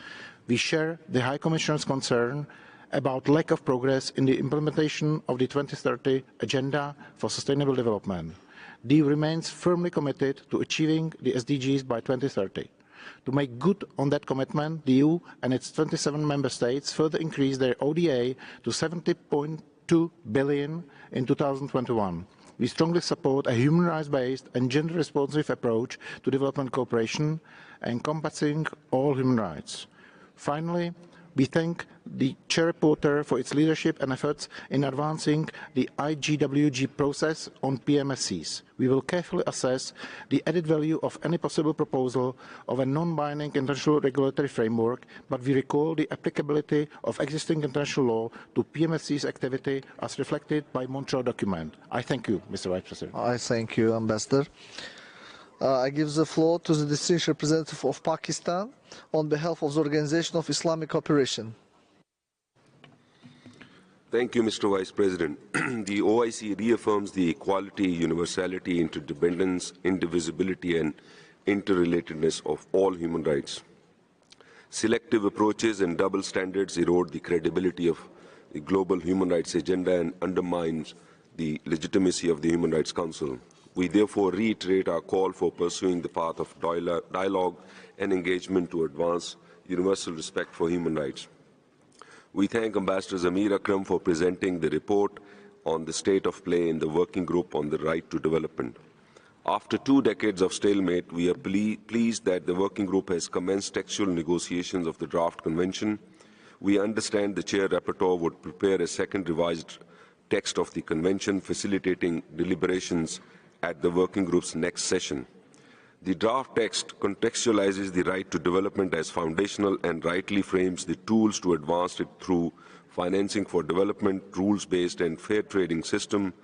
We share the High Commissioner's concern about lack of progress in the implementation of the 2030 Agenda for Sustainable Development. The EU remains firmly committed to achieving the SDGs by 2030. To make good on that commitment, the EU and its 27 member states further increased their ODA to 70.2 billion in 2021. We strongly support a human rights-based and gender-responsive approach to development cooperation, encompassing all human rights. Finally, we thank the Chair Rapporteur for its leadership and efforts in advancing the IGWG process on PMSCs. We will carefully assess the added value of any possible proposal of a non-binding international regulatory framework, but we recall the applicability of existing international law to PMSC's activity as reflected by Montreal document. I thank you, Mr. Vice President. I thank you, Ambassador. I give the floor to the distinguished representative of Pakistan on behalf of the Organization of Islamic Cooperation. Thank you, Mr. Vice President. The OIC reaffirms the equality, universality, interdependence, indivisibility, and interrelatedness of all human rights. Selective approaches and double standards erode the credibility of the global human rights agenda and undermines the legitimacy of the Human Rights Council. We therefore reiterate our call for pursuing the path of dialogue and engagement to advance universal respect for human rights. We thank Ambassador Zamir Akram for presenting the report on the state of play in the Working Group on the Right to Development. After 2 decades of stalemate, we are pleased that the Working Group has commenced textual negotiations of the draft convention. We understand the Chair Rapporteur would prepare a second revised text of the convention, facilitating deliberations at the Working Group's next session. The draft text contextualizes the right to development as foundational and rightly frames the tools to advance it through financing for development, rules-based and fair trading system,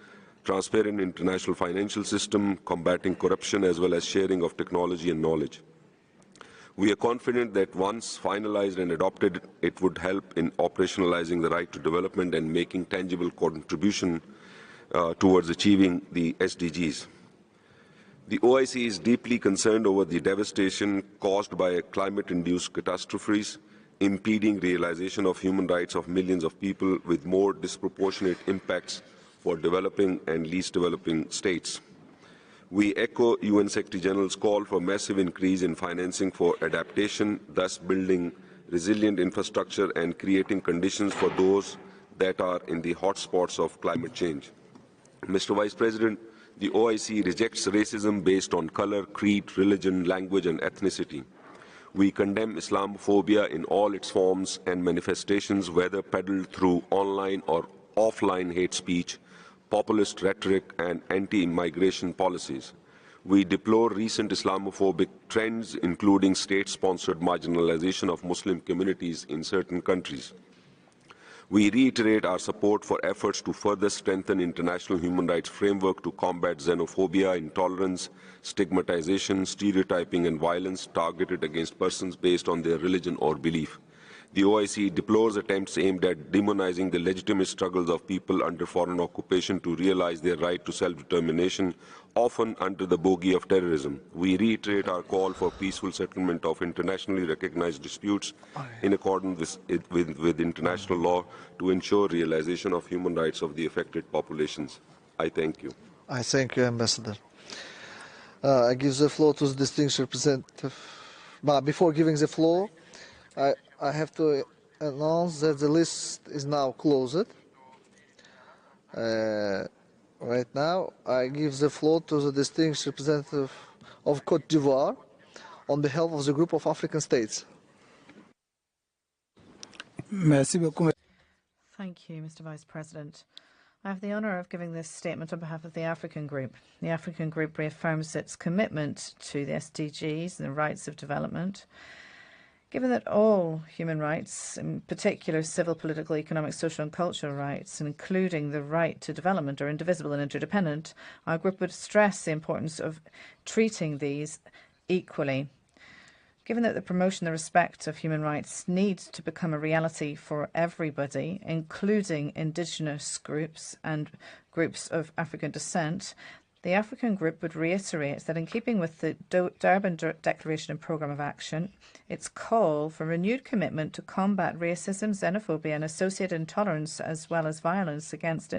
transparent international financial system, combating corruption, as well as sharing of technology and knowledge. We are confident that once finalized and adopted, it would help in operationalizing the right to development and making tangible contribution towards achieving the SDGs. The OIC is deeply concerned over the devastation caused by climate-induced catastrophes, impeding realization of human rights of millions of people with more disproportionate impacts for developing and least developing states. We echo UN Secretary General's call for massive increase in financing for adaptation, thus building resilient infrastructure and creating conditions for those that are in the hotspots of climate change. Mr. Vice President, the OIC rejects racism based on color, creed, religion, language, and ethnicity. We condemn Islamophobia in all its forms and manifestations, whether peddled through online or offline hate speech, populist rhetoric, and anti-immigration policies. We deplore recent Islamophobic trends, including state-sponsored marginalization of Muslim communities in certain countries. We reiterate our support for efforts to further strengthen international human rights framework to combat xenophobia, intolerance, stigmatization, stereotyping and violence targeted against persons based on their religion or belief. The OIC deplores attempts aimed at demonizing the legitimate struggles of people under foreign occupation to realize their right to self-determination, often under the bogey of terrorism. We reiterate our call for peaceful settlement of internationally recognized disputes in accordance with international law to ensure realization of human rights of the affected populations. I thank you. I thank you, Ambassador. I give the floor to the distinguished representative. But before giving the floor, I have to announce that the list is now closed. Right now, I give the floor to the distinguished representative of Côte d'Ivoire on behalf of the group of African states. Thank you, Mr. Vice President. I have the honour of giving this statement on behalf of the African Group. The African Group reaffirms its commitment to the SDGs and the rights of development. Given that all human rights, in particular civil, political, economic, social and cultural rights, including the right to development, are indivisible and interdependent, our group would stress the importance of treating these equally. Given that the promotion and respect of human rights needs to become a reality for everybody, including indigenous groups and groups of African descent, the African Group would reiterate that in keeping with the Durban Declaration and Programme of Action, its call for renewed commitment to combat racism, xenophobia and associated intolerance, as well as violence against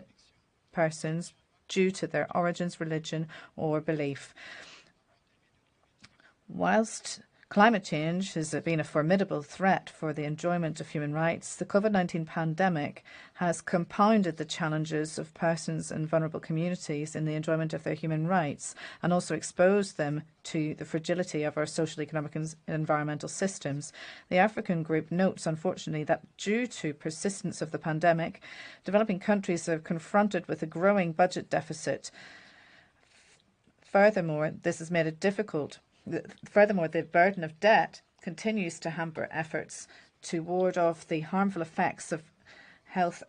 persons due to their origins, religion or belief. Whilst climate change has been a formidable threat for the enjoyment of human rights, the COVID-19 pandemic has compounded the challenges of persons and vulnerable communities in the enjoyment of their human rights and also exposed them to the fragility of our social, economic and environmental systems. The African Group notes, unfortunately, that due to persistence of the pandemic, developing countries are confronted with a growing budget deficit. Furthermore, this has made it difficult. Furthermore, the burden of debt continues to hamper efforts to ward off the harmful effects of health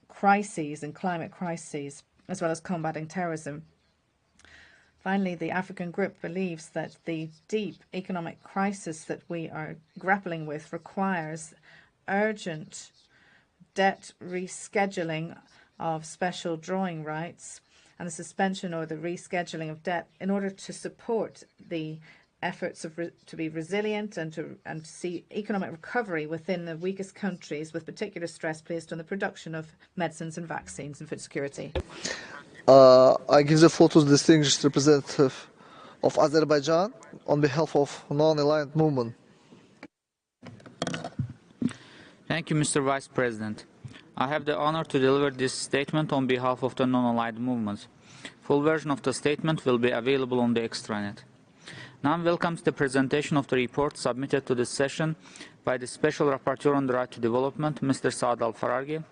crises and climate crises, as well as combating terrorism. Finally, the African Group believes that the deep economic crisis that we are grappling with requires urgent debt rescheduling of special drawing rights and the suspension or the rescheduling of debt in order to support the efforts to be resilient and to see economic recovery within the weakest countries, with particular stress placed on the production of medicines and vaccines and food security. I give the floor to the distinguished representative of Azerbaijan on behalf of non-aligned movement. Thank you, Mr. Vice President. I have the honor to deliver this statement on behalf of the non-aligned movement. Full version of the statement will be available on the extranet. NAM welcomes the presentation of the report submitted to this session by the Special Rapporteur on the Right to Development, Mr. Saad Al-Faraghi,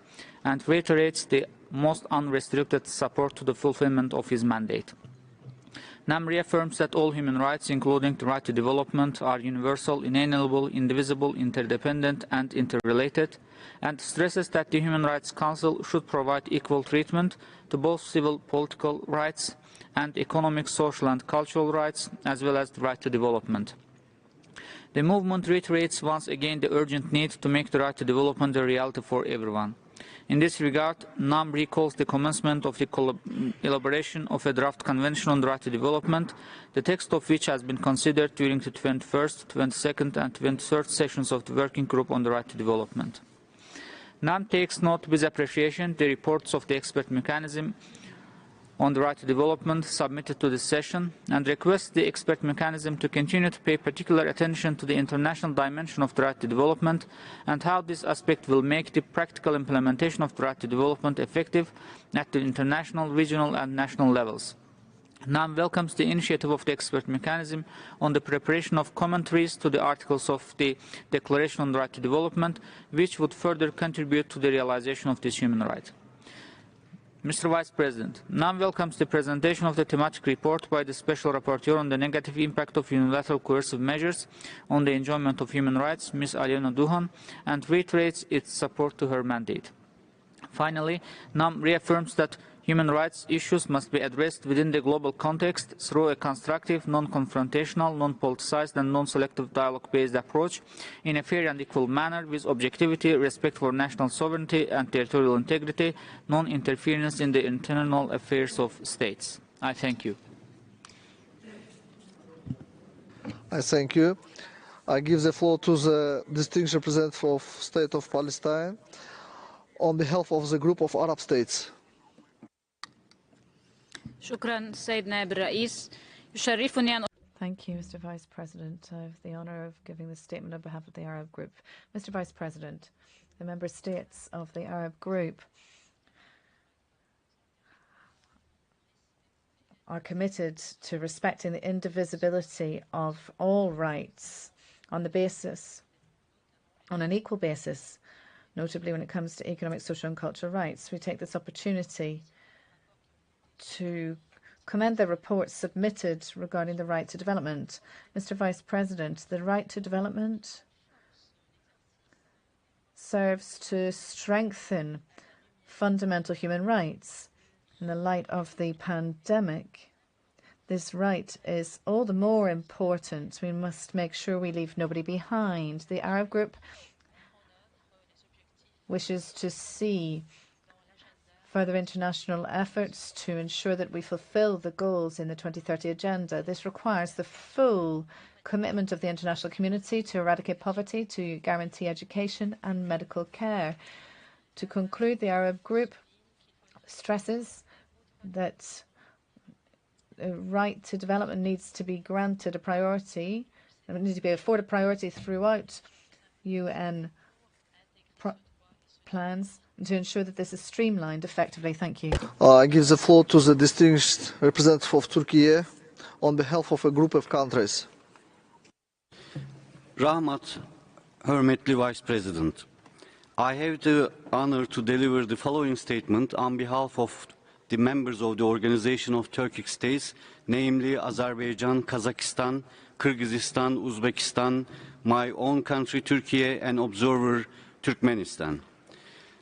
and reiterates the most unrestricted support to the fulfillment of his mandate. NAM reaffirms that all human rights, including the right to development, are universal, inalienable, indivisible, interdependent, and interrelated, and stresses that the Human Rights Council should provide equal treatment to both civil political rights and economic, social, and cultural rights, as well as the right to development. The movement reiterates once again the urgent need to make the right to development a reality for everyone. In this regard, NAM recalls the commencement of the elaboration of a draft convention on the right to development, the text of which has been considered during the 21st, 22nd, and 23rd sessions of the Working Group on the Right to Development. NAM takes note with appreciation the reports of the expert mechanism on the right to development submitted to this session and requests the expert mechanism to continue to pay particular attention to the international dimension of the right to development and how this aspect will make the practical implementation of the right to development effective at the international, regional and national levels. NAM welcomes the initiative of the expert mechanism on the preparation of commentaries to the articles of the Declaration on the Right to Development, which would further contribute to the realization of this human right. Mr. Vice President, NAM welcomes the presentation of the thematic report by the Special Rapporteur on the negative impact of unilateral coercive measures on the enjoyment of human rights, Ms. Aliona Duhan, and reiterates its support to her mandate. Finally, NAM reaffirms that human rights issues must be addressed within the global context through a constructive, non-confrontational, non-politicized and non-selective dialogue-based approach in a fair and equal manner with objectivity, respect for national sovereignty and territorial integrity, non-interference in the internal affairs of states. I thank you. I thank you. I give the floor to the distinguished representative of State of Palestine on behalf of the group of Arab states. Thank you, Mr. Vice President. I have the honour of giving this statement on behalf of the Arab Group. Mr. Vice President, the member states of the Arab Group are committed to respecting the indivisibility of all rights on an equal basis, notably when it comes to economic, social and cultural rights. We take this opportunity to commend the report submitted regarding the right to development. Mr. Vice President, the right to development serves to strengthen fundamental human rights. In the light of the pandemic, this right is all the more important. We must make sure we leave nobody behind. The Arab Group wishes to see further international efforts to ensure that we fulfill the goals in the 2030 Agenda. This requires the full commitment of the international community to eradicate poverty, to guarantee education and medical care. To conclude, the Arab Group stresses that the right to development needs to be granted a priority, and it needs to be afforded priority throughout UN plans, and to ensure that this is streamlined effectively. Thank you. I give the floor to the distinguished representative of Turkey on behalf of a group of countries. Rahmat, hörmetli Vice President. I have the honor to deliver the following statement on behalf of the members of the Organization of Turkic States, namely Azerbaijan, Kazakhstan, Kyrgyzstan, Uzbekistan, my own country, Turkey, and observer, Turkmenistan.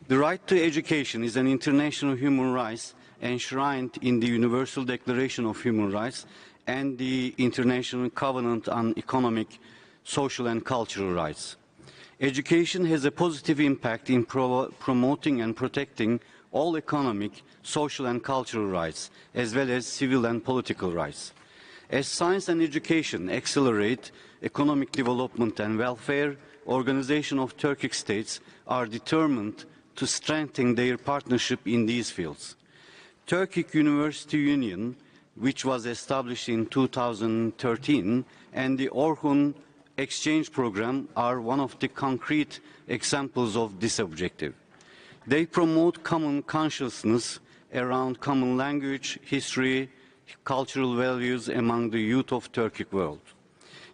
The right to education is an international human right enshrined in the Universal Declaration of Human Rights and the International Covenant on Economic, Social and Cultural Rights. Education has a positive impact in promoting and protecting all economic, social and cultural rights, as well as civil and political rights. As science and education accelerate economic development and welfare, Organization of Turkic States are determined to strengthen their partnership in these fields. Turkic University Union, which was established in 2013, and the Orhun Exchange Program are one of the concrete examples of this objective. They promote common consciousness around common language, history, cultural values among the youth of Turkic world.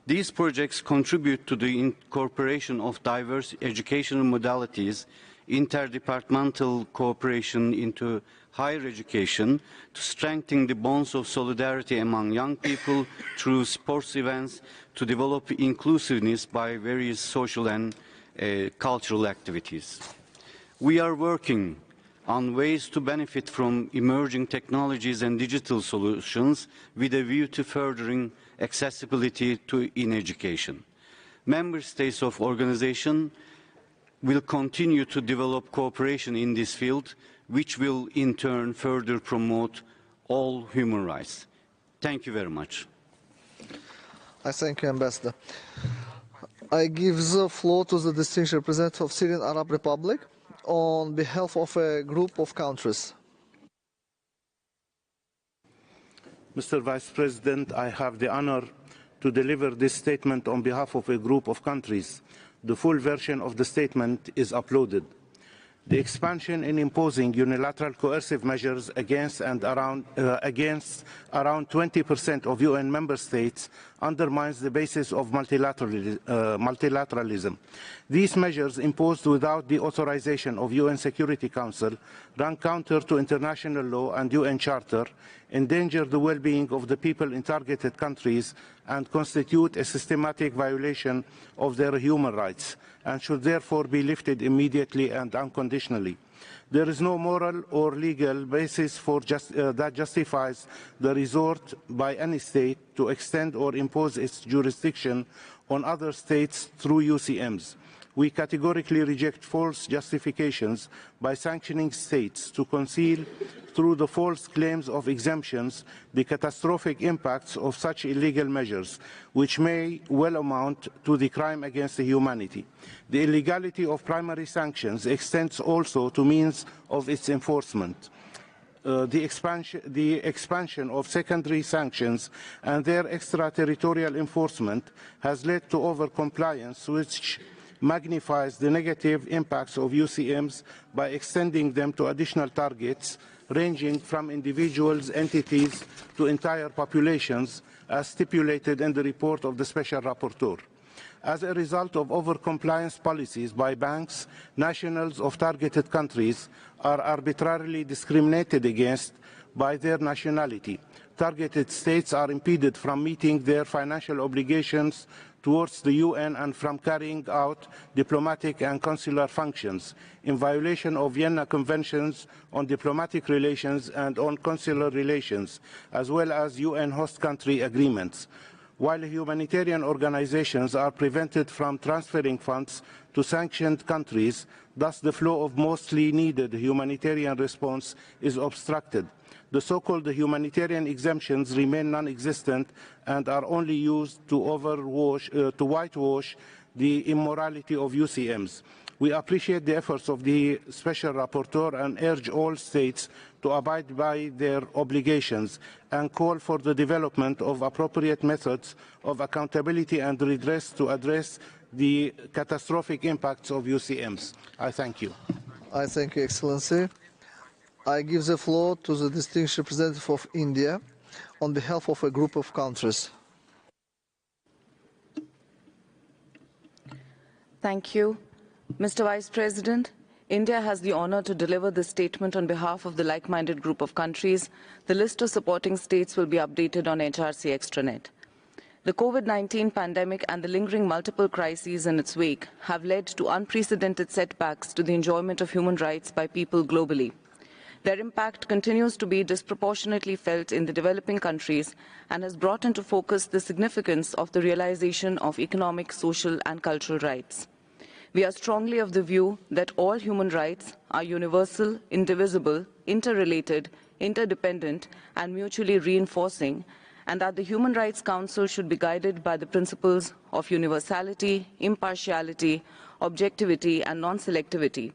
These projects contribute to the incorporation of diverse educational modalities, interdepartmental cooperation into higher education, to strengthen the bonds of solidarity among young people through sports events, to develop inclusiveness by various social and cultural activities. We are working on ways to benefit from emerging technologies and digital solutions with a view to furthering accessibility in education. Member states of organization will continue to develop cooperation in this field, which will in turn further promote all human rights. Thank you very much. I thank you, Ambassador. I give the floor to the distinguished representative of Syrian Arab Republic on behalf of a group of countries. Mr. Vice President, I have the honor to deliver this statement on behalf of a group of countries. The full version of the statement is uploaded. The expansion in imposing unilateral coercive measures against around 20% of UN member states undermines the basis of multilateralism. These measures imposed without the authorization of UN Security Council run counter to international law and UN Charter, endanger the well-being of the people in targeted countries, and constitute a systematic violation of their human rights, and should therefore be lifted immediately and unconditionally. There is no moral or legal basis for that justifies the resort by any state to extend or impose its jurisdiction on other states through UCMs. We categorically reject false justifications by sanctioning states to conceal, through the false claims of exemptions, the catastrophic impacts of such illegal measures, which may well amount to the crime against humanity. The illegality of primary sanctions extends also to means of its enforcement. The expansion of secondary sanctions and their extraterritorial enforcement has led to over-compliance, which magnifies the negative impacts of UCMs by extending them to additional targets ranging from individuals, entities, to entire populations, as stipulated in the report of the Special Rapporteur. As a result of over-compliance policies by banks, nationals of targeted countries are arbitrarily discriminated against by their nationality. Targeted states are impeded from meeting their financial obligations towards the UN and from carrying out diplomatic and consular functions in violation of Vienna Conventions on diplomatic relations and on consular relations, as well as UN host country agreements, while humanitarian organizations are prevented from transferring funds to sanctioned countries. Thus, the flow of mostly needed humanitarian response is obstructed. The so-called humanitarian exemptions remain non-existent and are only used to whitewash the immorality of UCMs. We appreciate the efforts of the Special Rapporteur and urge all states to abide by their obligations and call for the development of appropriate methods of accountability and redress to address the catastrophic impacts of UCMs. I thank you. I thank you, Excellency. I give the floor to the distinguished representative of India on behalf of a group of countries. Thank you. Mr. Vice President, India has the honor to deliver this statement on behalf of the like-minded group of countries. The list of supporting states will be updated on HRC Extranet. The COVID-19 pandemic and the lingering multiple crises in its wake have led to unprecedented setbacks to the enjoyment of human rights by people globally. Their impact continues to be disproportionately felt in the developing countries and has brought into focus the significance of the realization of economic, social and cultural rights. We are strongly of the view that all human rights are universal, indivisible, interrelated, interdependent and mutually reinforcing, and that the Human Rights Council should be guided by the principles of universality, impartiality, objectivity and non-selectivity,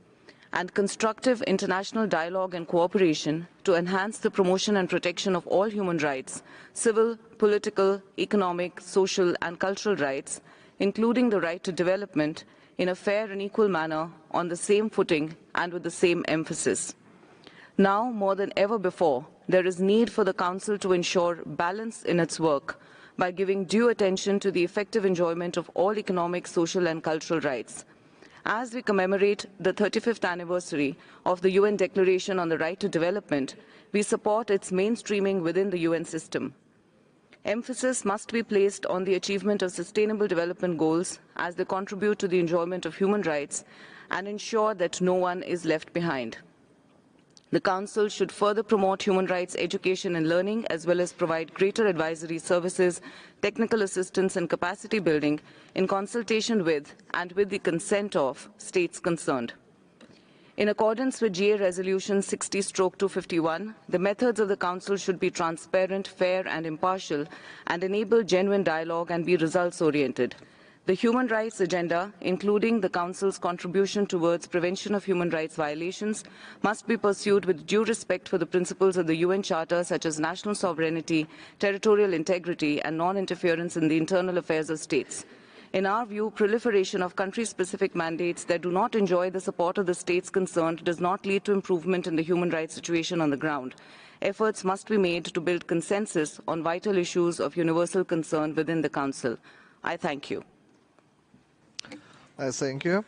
and constructive international dialogue and cooperation to enhance the promotion and protection of all human rights, civil, political, economic, social and cultural rights, including the right to development, in a fair and equal manner, on the same footing and with the same emphasis. Now, more than ever before, there is need for the Council to ensure balance in its work by giving due attention to the effective enjoyment of all economic, social and cultural rights. As we commemorate the 35th anniversary of the UN Declaration on the Right to Development, we support its mainstreaming within the UN system. Emphasis must be placed on the achievement of sustainable development goals as they contribute to the enjoyment of human rights and ensure that no one is left behind. The Council should further promote human rights education and learning, as well as provide greater advisory services, technical assistance and capacity building in consultation with and with the consent of states concerned. In accordance with GA Resolution 60/251, the methods of the Council should be transparent, fair and impartial and enable genuine dialogue and be results-oriented. The human rights agenda, including the Council's contribution towards prevention of human rights violations, must be pursued with due respect for the principles of the UN Charter, such as national sovereignty, territorial integrity, and non-interference in the internal affairs of states. In our view, proliferation of country-specific mandates that do not enjoy the support of the states concerned does not lead to improvement in the human rights situation on the ground. Efforts must be made to build consensus on vital issues of universal concern within the Council. I thank you. I thank you.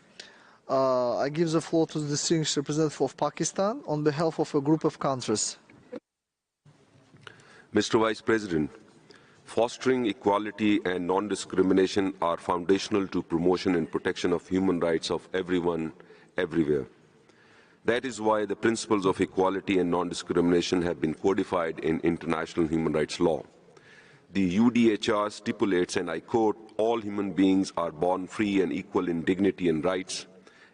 I give the floor to the distinguished representative of Pakistan on behalf of a group of countries. Mr. Vice President, fostering equality and non-discrimination are foundational to promotion and protection of human rights of everyone, everywhere. That is why the principles of equality and non-discrimination have been codified in international human rights law. The UDHR stipulates, and I quote, "All human beings are born free and equal in dignity and rights.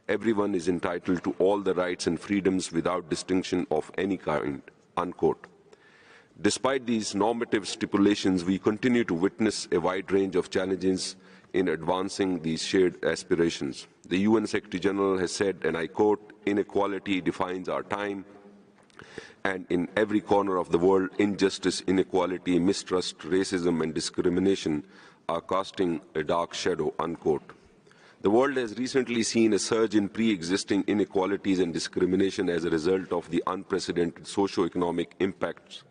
Everyone is entitled to all the rights and freedoms without distinction of any kind," unquote. Despite these normative stipulations, we continue to witness a wide range of challenges in advancing these shared aspirations. The UN Secretary General has said, and I quote, "Inequality defines our time, and in every corner of the world, injustice, inequality, mistrust, racism, and discrimination are casting a dark shadow," unquote. The world has recently seen a surge in pre-existing inequalities and discrimination as a result of the unprecedented socio-economic impacts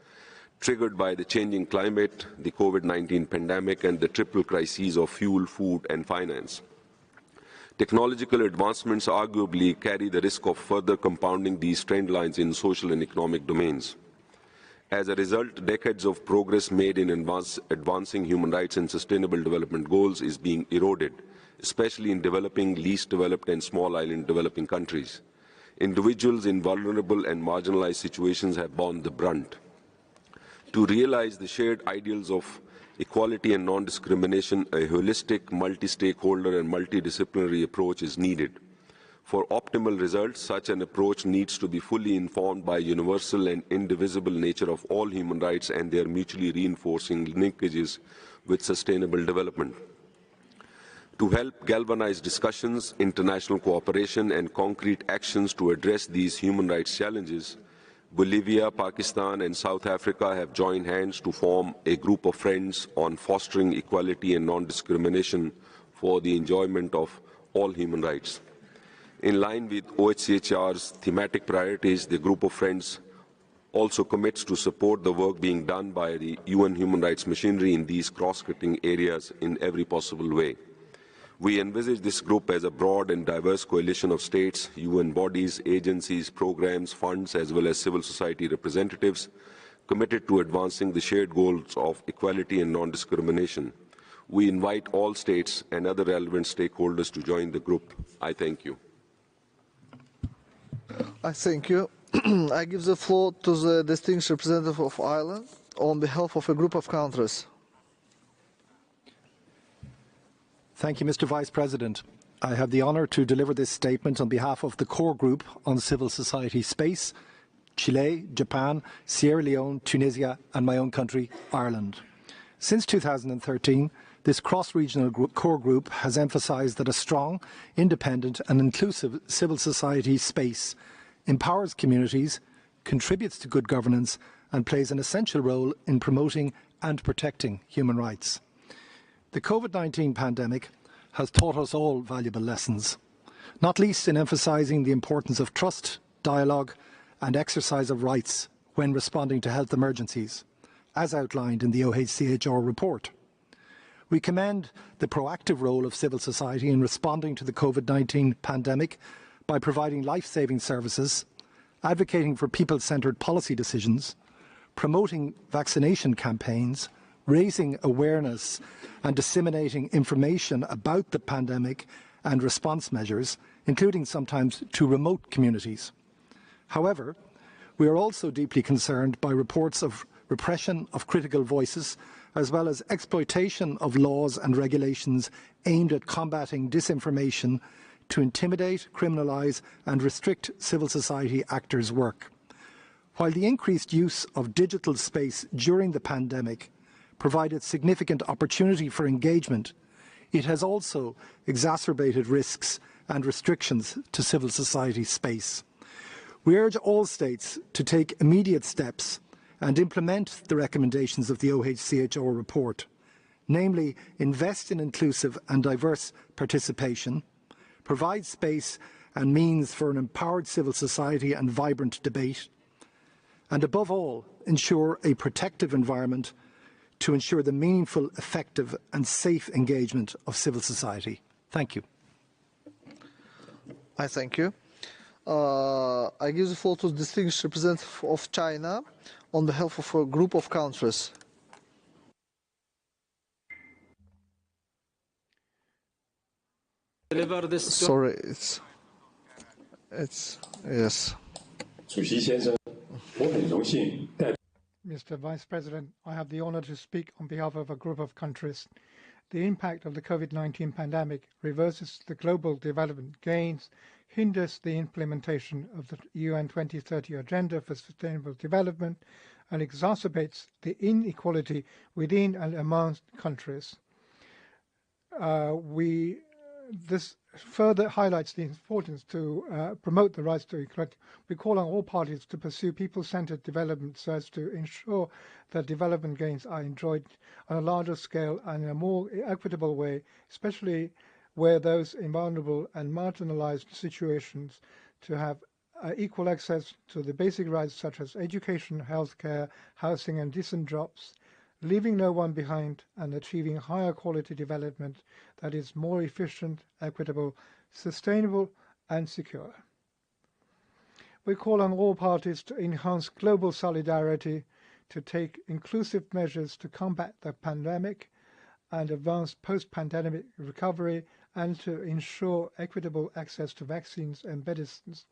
triggered by the changing climate, the COVID-19 pandemic, and the triple crises of fuel, food, and finance. Technological advancements arguably carry the risk of further compounding these trend lines in social and economic domains. As a result, decades of progress made in advancing human rights and sustainable development goals is being eroded, especially in developing, least developed, and small island developing countries. Individuals in vulnerable and marginalized situations have borne the brunt. To realize the shared ideals of equality and non-discrimination, a holistic, multi-stakeholder and multidisciplinary approach is needed. For optimal results, such an approach needs to be fully informed by universal and indivisible nature of all human rights and their mutually reinforcing linkages with sustainable development. To help galvanize discussions, international cooperation and concrete actions to address these human rights challenges, Bolivia, Pakistan, and South Africa have joined hands to form a group of friends on fostering equality and non-discrimination for the enjoyment of all human rights. In line with OHCHR's thematic priorities, the group of friends also commits to support the work being done by the UN human rights machinery in these cross-cutting areas in every possible way. We envisage this group as a broad and diverse coalition of states, UN bodies, agencies, programs, funds, as well as civil society representatives committed to advancing the shared goals of equality and non-discrimination. We invite all states and other relevant stakeholders to join the group. I thank you. I thank you. I give the floor to the distinguished representative of Ireland on behalf of a group of countries. Thank you, Mr. Vice President. I have the honour to deliver this statement on behalf of the core group on civil society space, Chile, Japan, Sierra Leone, Tunisia and my own country, Ireland. Since 2013, this cross-regional core group has emphasised that a strong, independent and inclusive civil society space empowers communities, contributes to good governance and plays an essential role in promoting and protecting human rights. The COVID-19 pandemic has taught us all valuable lessons, not least in emphasising the importance of trust, dialogue and exercise of rights when responding to health emergencies, as outlined in the OHCHR report. We commend the proactive role of civil society in responding to the COVID-19 pandemic by providing life-saving services, advocating for people-centred policy decisions, promoting vaccination campaigns, raising awareness and disseminating information about the pandemic and response measures, including sometimes to remote communities. However, we are also deeply concerned by reports of repression of critical voices, as well as exploitation of laws and regulations aimed at combating disinformation to intimidate, criminalise and restrict civil society actors' work. While the increased use of digital space during the pandemic provided significant opportunity for engagement, it has also exacerbated risks and restrictions to civil society space. We urge all states to take immediate steps and implement the recommendations of the OHCHR report, namely invest in inclusive and diverse participation, provide space and means for an empowered civil society and vibrant debate, and above all, ensure a protective environment to ensure the meaningful, effective and safe engagement of civil society. Thank you. I thank you. I give the floor to the distinguished representative of China on behalf of a group of countries. Sorry, it's It's yes. Mr. Vice President, I have the honor to speak on behalf of a group of countries. The impact of the COVID-19 pandemic reverses the global development gains, hinders the implementation of the UN 2030 Agenda for Sustainable Development, and exacerbates the inequality within and among countries. This further highlights the importance to promote the rights to equality. We call on all parties to pursue people-centered development so as to ensure that development gains are enjoyed on a larger scale and in a more equitable way, especially where those in vulnerable and marginalized situations to have equal access to the basic rights such as education, healthcare, housing and decent jobs, leaving no one behind and achieving higher quality development that is more efficient, equitable, sustainable and secure. We call on all parties to enhance global solidarity, to take inclusive measures to combat the pandemic and advance post-pandemic recovery, and to ensure equitable access to vaccines and medicines.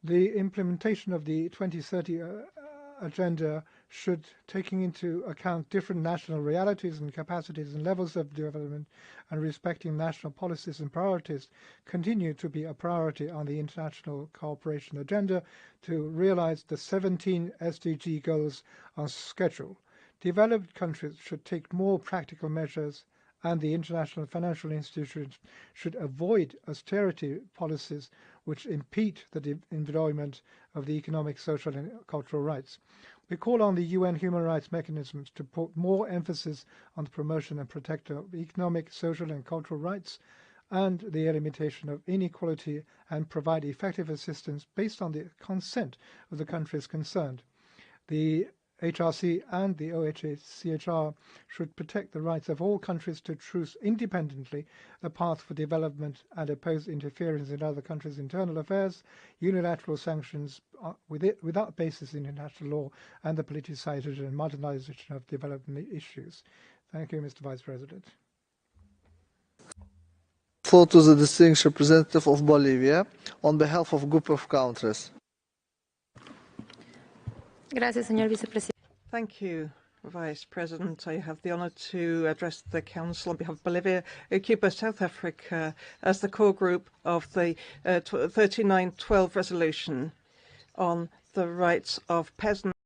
The implementation of the 2030 agenda should, taking into account different national realities and capacities and levels of development and respecting national policies and priorities, continue to be a priority on the international cooperation agenda to realize the 17 SDG goals on schedule. Developed countries should take more practical measures, and the international financial institutions should avoid austerity policies which impede the enjoyment of the economic, social and cultural rights. We call on the UN human rights mechanisms to put more emphasis on the promotion and protection of economic, social and cultural rights and the elimination of inequality, and provide effective assistance based on the consent of the countries concerned. The HRC and the OHCHR should protect the rights of all countries to choose independently a path for development and oppose interference in other countries' internal affairs, unilateral sanctions without basis in international law, and the politicization and marginalization of development issues. Thank you, Mr. Vice President. Floor to the distinguished representative of Bolivia on behalf of a group of countries. Thank you, Vice President. I have the honor to address the Council on behalf of Bolivia, Cuba, South Africa, as the core group of the 3912 resolution on the rights of peasants.